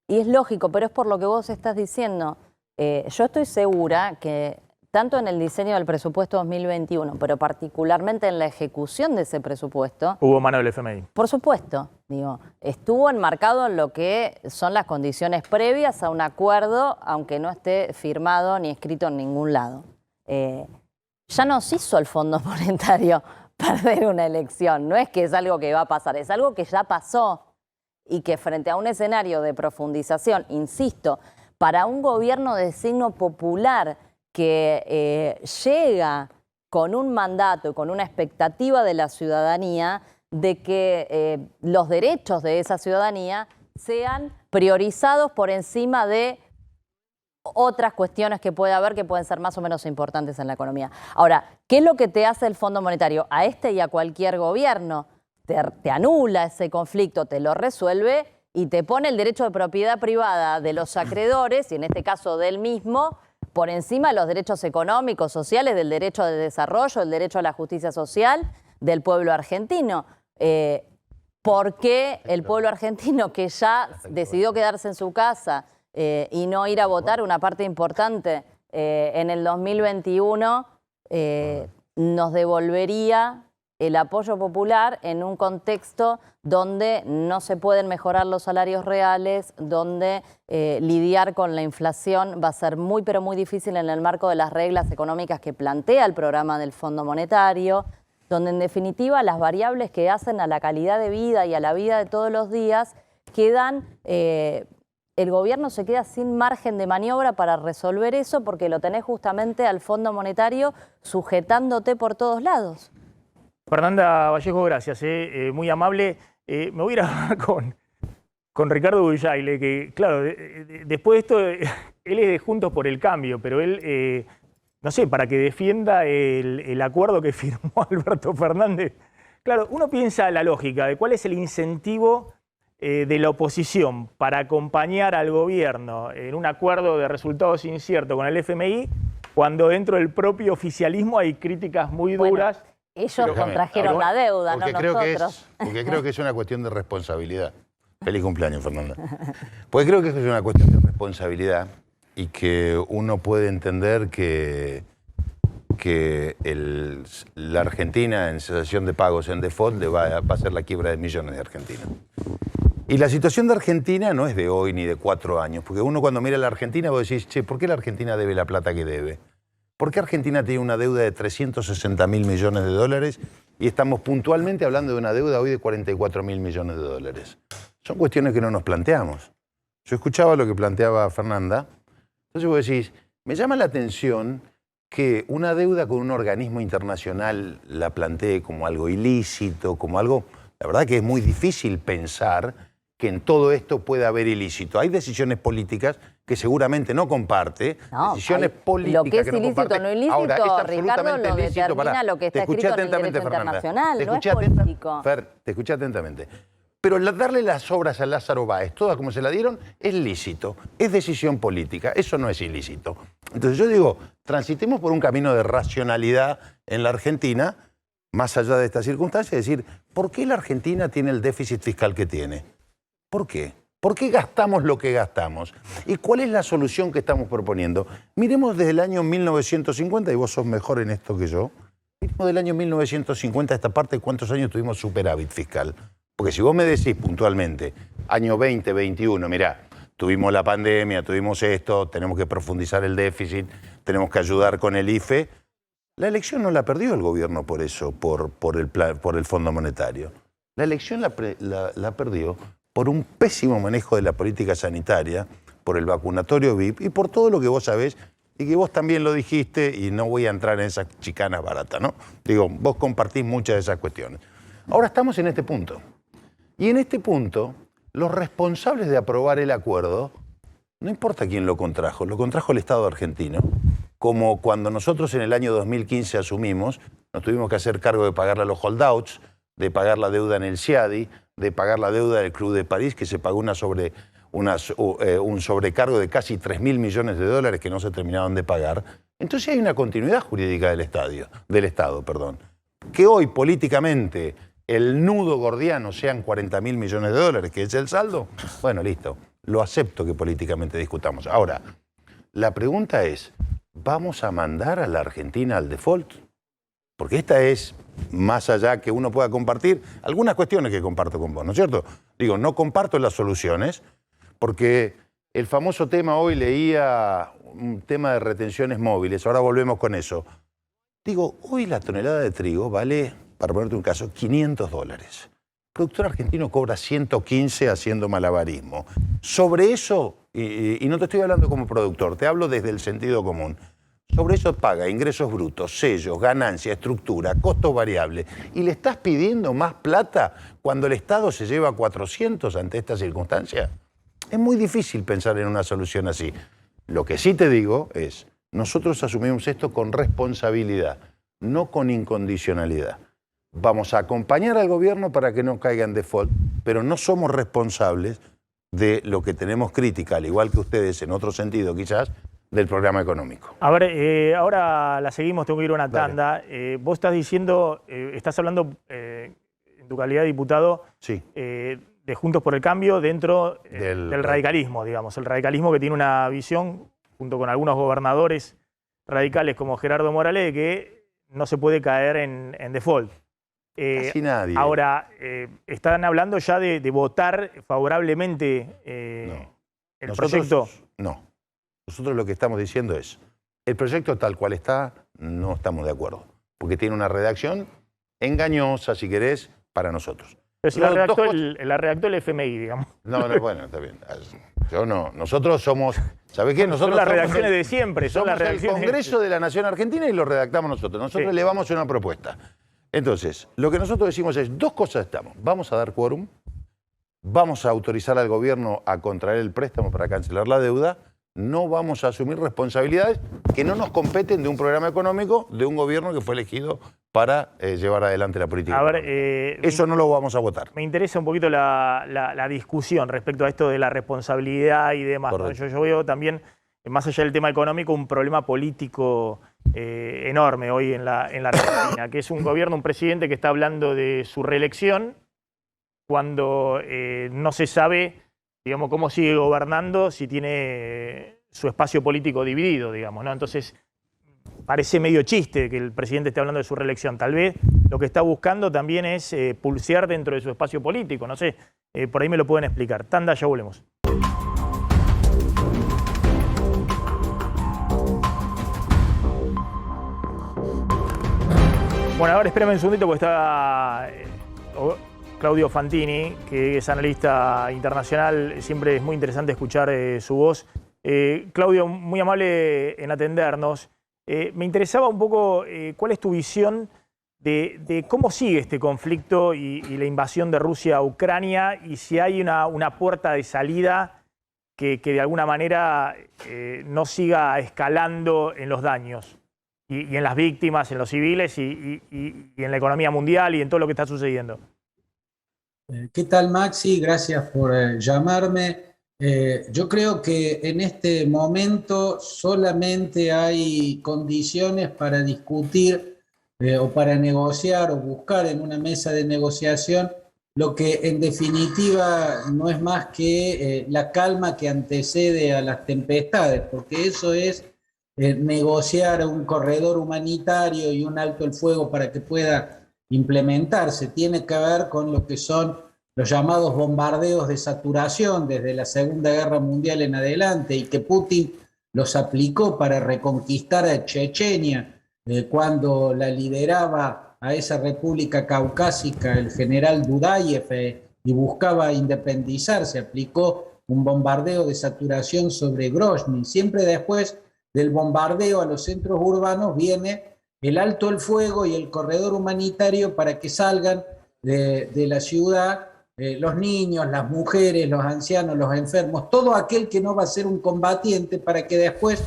Y es lógico, pero es por lo que vos estás diciendo. Yo estoy segura que tanto en el diseño del presupuesto 2021, pero particularmente en la ejecución de ese presupuesto... Hubo mano del FMI. Por supuesto, digo, estuvo enmarcado en lo que son las condiciones previas a un acuerdo, aunque no esté firmado ni escrito en ningún lado. Ya nos hizo el Fondo Monetario perder una elección, no es que es algo que va a pasar, es algo que ya pasó y que frente a un escenario de profundización, insisto, para un gobierno de signo popular que llega con un mandato y con una expectativa de la ciudadanía de que los derechos de esa ciudadanía sean priorizados por encima de otras cuestiones que puede haber que pueden ser más o menos importantes en la economía. Ahora, ¿qué es lo que te hace el Fondo Monetario a este y a cualquier gobierno? Te anula ese conflicto, te lo resuelve y te pone el derecho de propiedad privada de los acreedores, y en este caso del mismo, por encima de los derechos económicos, sociales, del derecho de desarrollo, del derecho a la justicia social del pueblo argentino. ¿Por qué el pueblo argentino, que ya decidió quedarse en su casa y no ir a votar una parte importante en el 2021, nos devolvería el apoyo popular en un contexto donde no se pueden mejorar los salarios reales, donde lidiar con la inflación va a ser muy pero muy difícil en el marco de las reglas económicas que plantea el programa del Fondo Monetario, donde en definitiva las variables que hacen a la calidad de vida y a la vida de todos los días quedan... el gobierno se queda sin margen de maniobra para resolver eso porque lo tenés justamente al Fondo Monetario sujetándote por todos lados. Fernanda Vallejo, gracias, muy amable. Me voy a ir a hablar con Ricardo Bullaile, que claro, después de esto, él es de Juntos por el Cambio, pero él, no sé, para que defienda el acuerdo que firmó Alberto Fernández. Claro, uno piensa la lógica de cuál es el incentivo de la oposición para acompañar al gobierno en un acuerdo de resultados inciertos con el FMI cuando dentro del propio oficialismo hay críticas muy duras. Ellos contrajeron la deuda, no nosotros. Porque creo que es una cuestión de responsabilidad. Feliz cumpleaños, Fernanda. Porque creo que es una cuestión de responsabilidad y que uno puede entender que la Argentina en cesación de pagos, en default, le va a ser la quiebra de millones de argentinos. Y la situación de Argentina no es de hoy ni de 4 años, porque uno cuando mira a la Argentina vos decís, che, ¿por qué la Argentina debe la plata que debe? ¿Por qué Argentina tiene una deuda de 360.000 millones de dólares y estamos puntualmente hablando de una deuda hoy de 44.000 millones de dólares? Son cuestiones que no nos planteamos. Yo escuchaba lo que planteaba Fernanda, entonces vos decís, me llama la atención que una deuda con un organismo internacional la plantee como algo ilícito, como algo... La verdad que es muy difícil pensar que en todo esto pueda haber ilícito. Hay decisiones políticas que seguramente no comparte, decisiones políticas lo que es que no ilícito comparte. no ilícito, Ahora, es Ricardo, lo determina lo que está escrito a nivel internacional, no es político. Fer, te escuché atentamente. Pero darle las obras a Lázaro Báez, todas como se la dieron, es lícito, es decisión política, eso no es ilícito. Entonces yo digo, transitemos por un camino de racionalidad en la Argentina, más allá de esta circunstancia, es decir, ¿por qué la Argentina tiene el déficit fiscal que tiene? ¿Por qué? ¿Por qué gastamos lo que gastamos? ¿Y cuál es la solución que estamos proponiendo? Miremos desde el año 1950, y vos sos mejor en esto que yo, miremos del año 1950 a esta parte, ¿cuántos años tuvimos superávit fiscal? Porque si vos me decís puntualmente, año 2021, mirá, tuvimos la pandemia, tuvimos esto, tenemos que profundizar el déficit, tenemos que ayudar con el IFE, la elección no la perdió el gobierno por eso, por el Fondo Monetario. La elección la perdió por un pésimo manejo de la política sanitaria, por el vacunatorio VIP y por todo lo que vos sabés y que vos también lo dijiste y no voy a entrar en esas chicanas baratas, ¿no? Digo, vos compartís muchas de esas cuestiones. Ahora estamos en este punto. Y en este punto, los responsables de aprobar el acuerdo, no importa quién lo contrajo el Estado argentino, como cuando nosotros en el año 2015 asumimos, nos tuvimos que hacer cargo de pagarle a los holdouts, de pagar la deuda en el CIADI, de pagar la deuda del Club de París, que se pagó un sobrecargo de casi 3.000 millones de dólares que no se terminaron de pagar. Entonces hay una continuidad jurídica del Estado. Que hoy políticamente el nudo gordiano sean 40.000 millones de dólares, que es el saldo, bueno, listo, lo acepto que políticamente discutamos. Ahora, la pregunta es, ¿vamos a mandar a la Argentina al default? Porque esta es, más allá que uno pueda compartir, algunas cuestiones que comparto con vos, ¿no es cierto? Digo, no comparto las soluciones, porque el famoso tema, hoy leía un tema de retenciones móviles, ahora volvemos con eso. Digo, hoy la tonelada de trigo vale, para ponerte un caso, $500. El productor argentino cobra 115 haciendo malabarismo. Sobre eso, y no te estoy hablando como productor, te hablo desde el sentido común. Sobre eso paga ingresos brutos, sellos, ganancia, estructura, costos variables. ¿Y le estás pidiendo más plata cuando el Estado se lleva 400 ante esta circunstancia? Es muy difícil pensar en una solución así. Lo que sí te digo es, nosotros asumimos esto con responsabilidad, no con incondicionalidad. Vamos a acompañar al gobierno para que no caiga en default, pero no somos responsables de lo que tenemos crítica, al igual que ustedes en otro sentido quizás, del programa económico. A ver, ahora la seguimos, tengo que ir a una tanda. Vos estás diciendo, estás hablando en tu calidad de diputado de Juntos por el Cambio dentro del radicalismo, digamos. El radicalismo que tiene una visión, junto con algunos gobernadores radicales como Gerardo Morales, de que no se puede caer en default. Casi nadie. Ahora, están hablando ya de votar favorablemente el proyecto. No. Nosotros lo que estamos diciendo es, el proyecto tal cual está, no estamos de acuerdo. Porque tiene una redacción engañosa, si querés, para nosotros. Pero si la redactó el FMI, digamos. No, bueno, está bien. Yo no. Nosotros somos, ¿sabés qué? Nosotros son las redacciones de siempre. Somos el Congreso de la Nación Argentina y lo redactamos nosotros. Nosotros elevamos una propuesta. Entonces, lo que nosotros decimos es, dos cosas estamos. Vamos a dar quórum, vamos a autorizar al gobierno a contraer el préstamo para cancelar la deuda, no vamos a asumir responsabilidades que no nos competen de un programa económico de un gobierno que fue elegido para llevar adelante la política. Eso no lo vamos a votar. Me interesa un poquito la discusión respecto a esto de la responsabilidad y demás, ¿no? Yo veo también más allá del tema económico, un problema político enorme hoy en la Argentina, que es un gobierno, un presidente que está hablando de su reelección cuando no se sabe, digamos, cómo sigue gobernando si tiene su espacio político dividido, digamos, ¿no? Entonces, parece medio chiste que el presidente esté hablando de su reelección. Tal vez lo que está buscando también es pulsear dentro de su espacio político. No sé, por ahí me lo pueden explicar. Tanda, ya volvemos. Bueno, ahora espérame un segundito porque está Claudio Fantini, que es analista internacional. Siempre es muy interesante escuchar su voz. Claudio, muy amable en atendernos. Me interesaba un poco cuál es tu visión de cómo sigue este conflicto y la invasión de Rusia a Ucrania y si hay una puerta de salida que de alguna manera no siga escalando en los daños y en las víctimas, en los civiles y en la economía mundial y en todo lo que está sucediendo. ¿Qué tal, Maxi? Gracias por llamarme. Yo creo que en este momento solamente hay condiciones para discutir o para negociar o buscar en una mesa de negociación lo que en definitiva no es más que la calma que antecede a las tempestades, porque eso es negociar un corredor humanitario y un alto el fuego para que pueda implementarse. Tiene que ver con lo que son los llamados bombardeos de saturación desde la Segunda Guerra Mundial en adelante y que Putin los aplicó para reconquistar a Chechenia cuando la lideraba a esa república caucásica el general Dudayev y buscaba independizarse. Aplicó un bombardeo de saturación sobre Grozny. Siempre después del bombardeo a los centros urbanos viene el alto el fuego y el corredor humanitario para que salgan de la ciudad los niños, las mujeres, los ancianos, los enfermos, todo aquel que no va a ser un combatiente para que después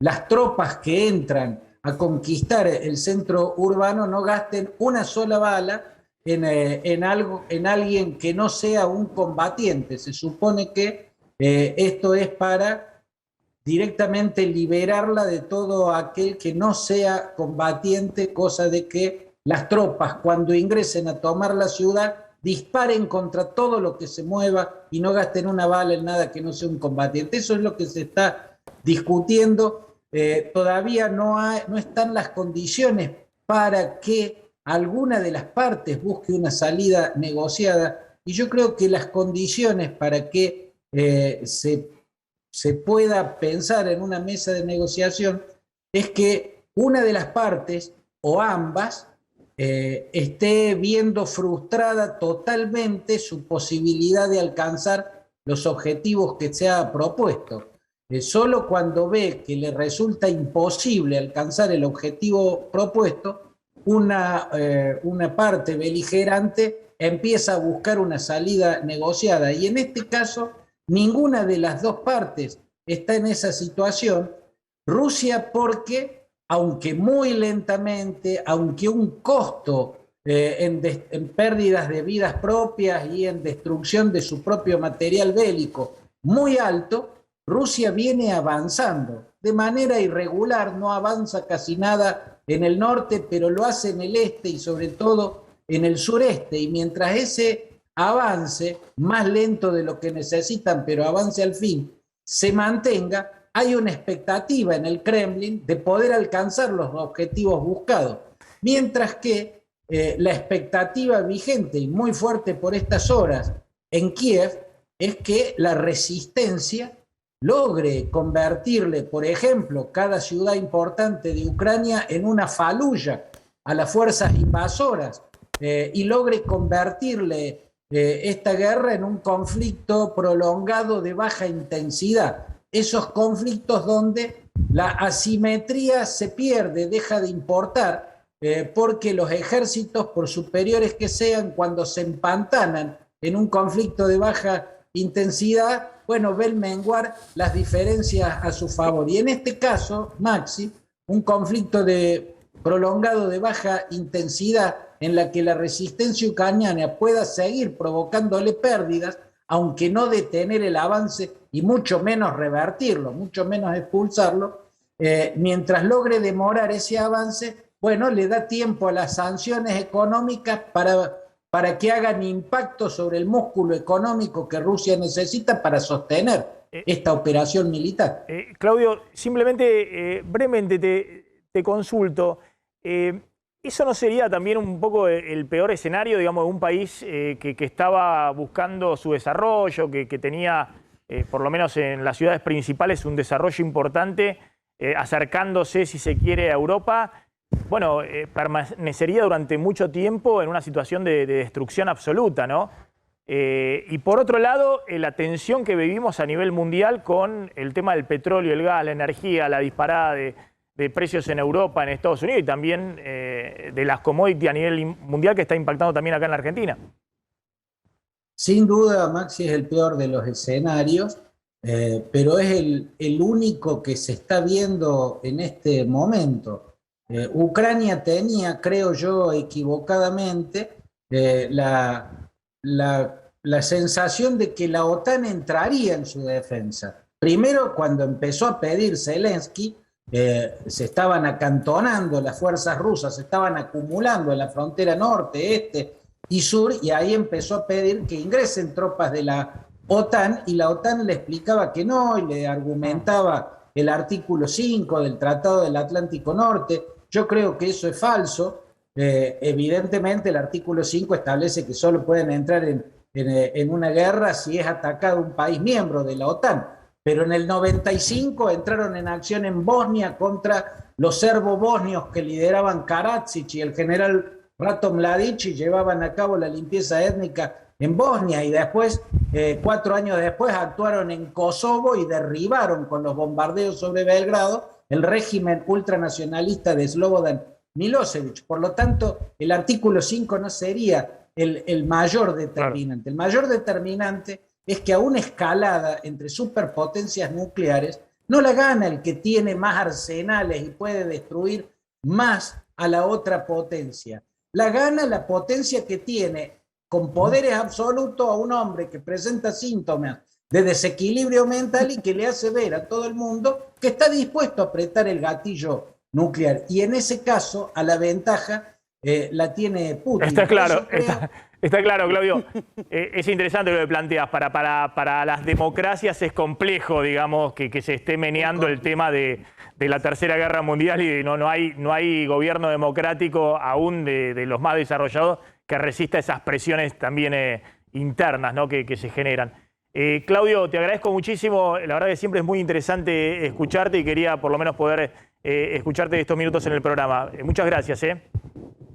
las tropas que entran a conquistar el centro urbano no gasten una sola bala en alguien que no sea un combatiente. Se supone que esto es para directamente liberarla de todo aquel que no sea combatiente, cosa de que las tropas cuando ingresen a tomar la ciudad disparen contra todo lo que se mueva y no gasten una bala en nada que no sea un combatiente. Eso es lo que se está discutiendo. Todavía no están las condiciones para que alguna de las partes busque una salida negociada y yo creo que las condiciones para que se pueda pensar en una mesa de negociación es que una de las partes o ambas esté viendo frustrada totalmente su posibilidad de alcanzar los objetivos que se ha propuesto. Solo cuando ve que le resulta imposible alcanzar el objetivo propuesto, una parte beligerante empieza a buscar una salida negociada. Y en este caso, ninguna de las dos partes está en esa situación. Rusia porque, aunque muy lentamente, aunque un costo en pérdidas de vidas propias y en destrucción de su propio material bélico muy alto, Rusia viene avanzando de manera irregular, no avanza casi nada en el norte, pero lo hace en el este y sobre todo en el sureste. Y mientras ese avance, más lento de lo que necesitan, pero avance al fin, se mantenga, hay una expectativa en el Kremlin de poder alcanzar los objetivos buscados. Mientras que la expectativa vigente y muy fuerte por estas horas en Kiev es que la resistencia logre convertirle, por ejemplo, cada ciudad importante de Ucrania en una Faluya a las fuerzas invasoras y logre convertirle esta guerra en un conflicto prolongado de baja intensidad. Esos conflictos donde la asimetría se pierde, deja de importar, porque los ejércitos, por superiores que sean, cuando se empantanan en un conflicto de baja intensidad, bueno, ven menguar las diferencias a su favor. Y en este caso, Maxi, un conflicto prolongado de baja intensidad en la que la resistencia ucraniana pueda seguir provocándole pérdidas, aunque no detener el avance y mucho menos revertirlo, mucho menos expulsarlo, mientras logre demorar ese avance, bueno, le da tiempo a las sanciones económicas para que hagan impacto sobre el músculo económico que Rusia necesita para sostener esta operación militar. Claudio, simplemente brevemente te consulto, ¿eso no sería también un poco el peor escenario, digamos, de un país que estaba buscando su desarrollo, que tenía, por lo menos en las ciudades principales, un desarrollo importante, acercándose, si se quiere, a Europa? Bueno, permanecería durante mucho tiempo en una situación de destrucción absoluta, ¿no? Y por otro lado, la tensión que vivimos a nivel mundial con el tema del petróleo, el gas, la energía, la disparada de precios en Europa, en Estados Unidos y también de las commodities a nivel mundial que está impactando también acá en la Argentina. Sin duda, Maxi, es el peor de los escenarios, pero es el único que se está viendo en este momento. Ucrania tenía, creo yo, equivocadamente, la sensación de que la OTAN entraría en su defensa. Primero, cuando empezó a pedir Zelensky, se estaban acantonando las fuerzas rusas, se estaban acumulando en la frontera norte, este y sur, y ahí empezó a pedir que ingresen tropas de la OTAN, y la OTAN le explicaba que no, y le argumentaba el artículo 5 del Tratado del Atlántico Norte. Yo creo que eso es falso. Evidentemente el artículo 5 establece que solo pueden entrar en una guerra si es atacado un país miembro de la OTAN. Pero en el 95 entraron en acción en Bosnia contra los serbo-bosnios que lideraban Karadzic y el general Ratko Mladic, y llevaban a cabo la limpieza étnica en Bosnia, y después, 4 años después, actuaron en Kosovo y derribaron con los bombardeos sobre Belgrado el régimen ultranacionalista de Slobodan Milosevic. Por lo tanto, el artículo 5 no sería el mayor determinante. Claro. El mayor determinante es que a una escalada entre superpotencias nucleares no la gana el que tiene más arsenales y puede destruir más a la otra potencia. La gana la potencia que tiene con poderes absolutos a un hombre que presenta síntomas de desequilibrio mental y que le hace ver a todo el mundo que está dispuesto a apretar el gatillo nuclear. Y en ese caso, a la ventaja la tiene Putin. Está claro, está claro, Claudio. Es interesante lo que planteas. Para las democracias es complejo, digamos, que se esté meneando el tema de la Tercera Guerra Mundial, y no hay gobierno democrático aún de los más desarrollados que resista esas presiones también internas, ¿no? que se generan. Claudio, te agradezco muchísimo. La verdad que siempre es muy interesante escucharte y quería por lo menos poder escucharte estos minutos en el programa. Muchas gracias.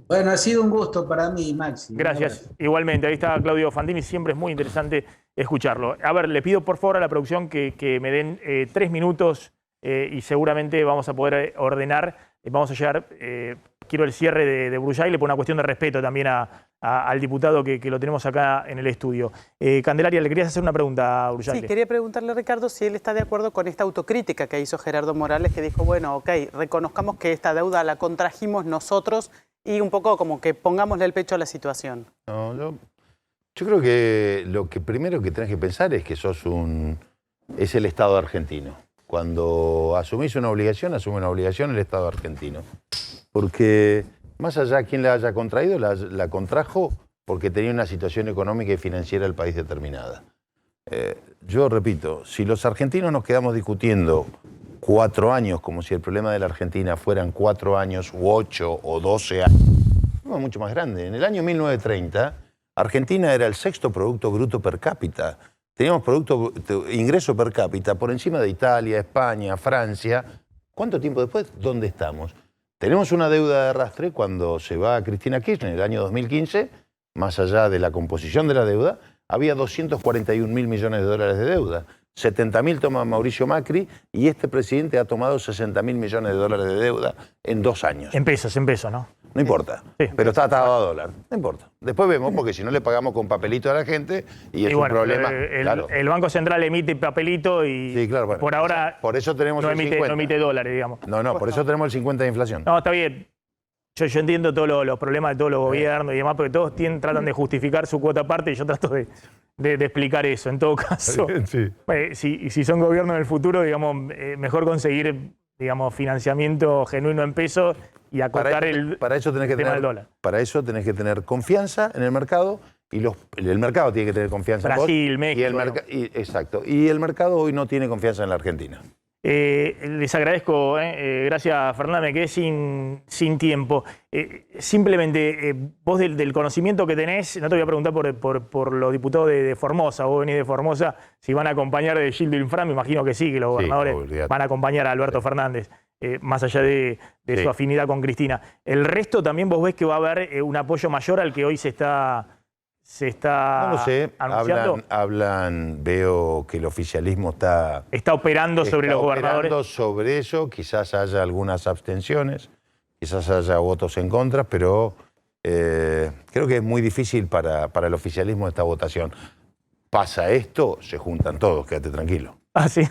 Bueno, ha sido un gusto para mí, Maxi. Gracias. Igualmente, ahí está Claudio Fandini. Siempre es muy interesante escucharlo. A ver, le pido por favor a la producción que me den 3 minutos y seguramente vamos a poder ordenar. Vamos a llegar, quiero el cierre de Brujaile por una cuestión de respeto también al diputado que lo tenemos acá en el estudio. Candelaria, le querías hacer una pregunta a Brujaile. Sí, quería preguntarle a Ricardo si él está de acuerdo con esta autocrítica que hizo Gerardo Morales, que dijo, bueno, ok, reconozcamos que esta deuda la contrajimos nosotros y un poco como que pongámosle el pecho a la situación. No, yo creo que lo que primero que tenés que pensar es que es el Estado argentino. Cuando asumís una obligación, asume una obligación el Estado argentino. Porque más allá de quién la haya contraído, la contrajo porque tenía una situación económica y financiera del país determinada. Yo repito, si los argentinos nos quedamos discutiendo 4 años, como si el problema de la Argentina fueran 4 años, u 8 o 12 años, no, mucho más grande. En el año 1930, Argentina era el 6º Producto Bruto per cápita. Teníamos ingreso per cápita por encima de Italia, España, Francia. ¿Cuánto tiempo después? ¿Dónde estamos? Tenemos una deuda de arrastre cuando se va Cristina Kirchner en el año 2015, más allá de la composición de la deuda, había 241.000 millones de dólares de deuda. 70.000 toma Mauricio Macri y este presidente ha tomado 60.000 millones de dólares de deuda en 2 años. En pesos, ¿no? No importa, sí, pero está atado a dólar, no importa. Después vemos, porque si no le pagamos con papelito a la gente y es un problema. Claro. El Banco Central emite papelito y sí, claro, bueno, por ahora por eso tenemos no emite dólares, digamos. No, por eso tenemos el 50 de inflación. No, está bien. Yo entiendo todos los problemas de todos los gobiernos y demás, porque todos tratan de justificar su cuota aparte y yo trato de de explicar eso. En todo caso, sí. si son gobierno en el futuro, digamos, mejor conseguir, digamos, financiamiento genuino en pesos y acotar el tema del dólar. Para eso tenés que tener confianza en el mercado y el mercado tiene que tener confianza en vos. Brasil, México. Exacto. Y el mercado hoy no tiene confianza en la Argentina. Les agradezco, gracias Fernanda, me quedé sin tiempo. Simplemente, vos del conocimiento que tenés, no te voy a preguntar por los diputados de Formosa, vos venís de Formosa, si van a acompañar de Gildo Infran, me imagino que sí, que los gobernadores van a acompañar a Alberto Fernández, más allá de su afinidad con Cristina. El resto también vos ves que va a haber un apoyo mayor al que hoy se está no lo sé, anunciando. Veo que el oficialismo está operando sobre los gobernadores. Sobre eso, quizás haya algunas abstenciones, quizás haya votos en contra, pero creo que es muy difícil para el oficialismo esta votación. Pasa esto, se juntan todos, quédate tranquilo. Ah, sí.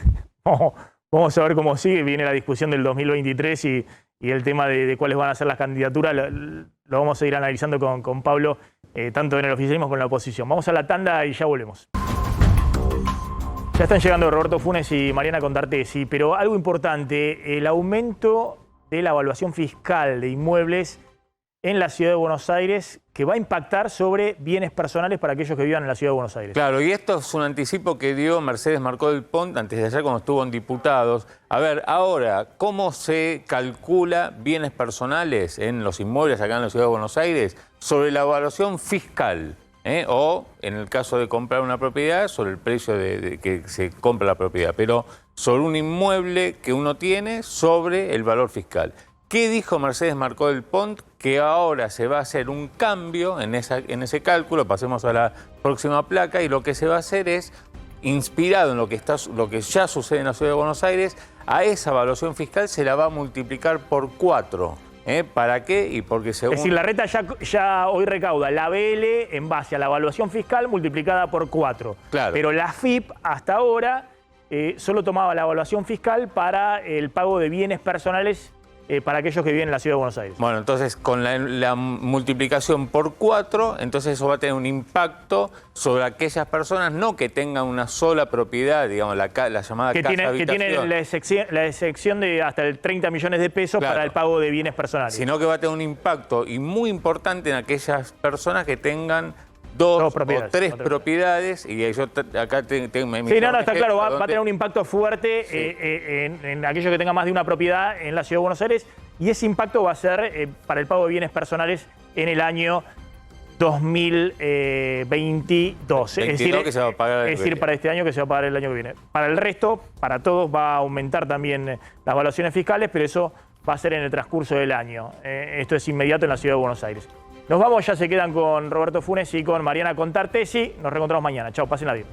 Vamos a ver cómo sigue. Viene la discusión del 2023 y el tema de cuáles van a ser las candidaturas. Lo vamos a ir analizando con Pablo, tanto en el oficialismo como en la oposición. Vamos a la tanda y ya volvemos. Ya están llegando Roberto Funes y Mariana Contartesi, pero algo importante, el aumento de la evaluación fiscal de inmuebles en la Ciudad de Buenos Aires, que va a impactar sobre bienes personales para aquellos que vivan en la Ciudad de Buenos Aires. Claro, y esto es un anticipo que dio Mercedes Marcó del Pont antes de ayer cuando estuvo en Diputados. A ver, ahora, ¿cómo se calcula bienes personales en los inmuebles acá en la Ciudad de Buenos Aires? Sobre la evaluación fiscal, o en el caso de comprar una propiedad, sobre el precio de que se compra la propiedad, pero sobre un inmueble que uno tiene, sobre el valor fiscal. ¿Qué dijo Mercedes Marcó del Pont? Que ahora se va a hacer un cambio en ese cálculo, pasemos a la próxima placa, y lo que se va a hacer es, inspirado en lo que ya sucede en la Ciudad de Buenos Aires, a esa evaluación fiscal se la va a multiplicar por 4. ¿Para qué? Y porque según... Es decir, la reta ya hoy recauda la BL en base a la evaluación fiscal multiplicada por 4. Claro. Pero la FIP hasta ahora solo tomaba la evaluación fiscal para el pago de bienes personales para aquellos que viven en la Ciudad de Buenos Aires. Bueno, entonces con la multiplicación por 4, entonces eso va a tener un impacto sobre aquellas personas, no que tengan una sola propiedad, digamos, la llamada casa habitación. Que tiene la excepción de hasta el 30 millones de pesos para el pago de bienes personales. Sino que va a tener un impacto y muy importante en aquellas personas que tengan dos o tres propiedades, y yo acá tengo... Sí, no, está claro, va a tener un impacto fuerte en aquellos que tengan más de una propiedad en la Ciudad de Buenos Aires, y ese impacto va a ser para el pago de bienes personales en el año 2022. Es decir, que se va a pagar para este año que se va a pagar el año que viene. Para el resto, para todos, va a aumentar también las evaluaciones fiscales, pero eso va a ser en el transcurso del año. Esto es inmediato en la Ciudad de Buenos Aires. Nos vamos, ya se quedan con Roberto Funes y con Mariana Contartesi. Nos reencontramos mañana. Chao, pasen a bien.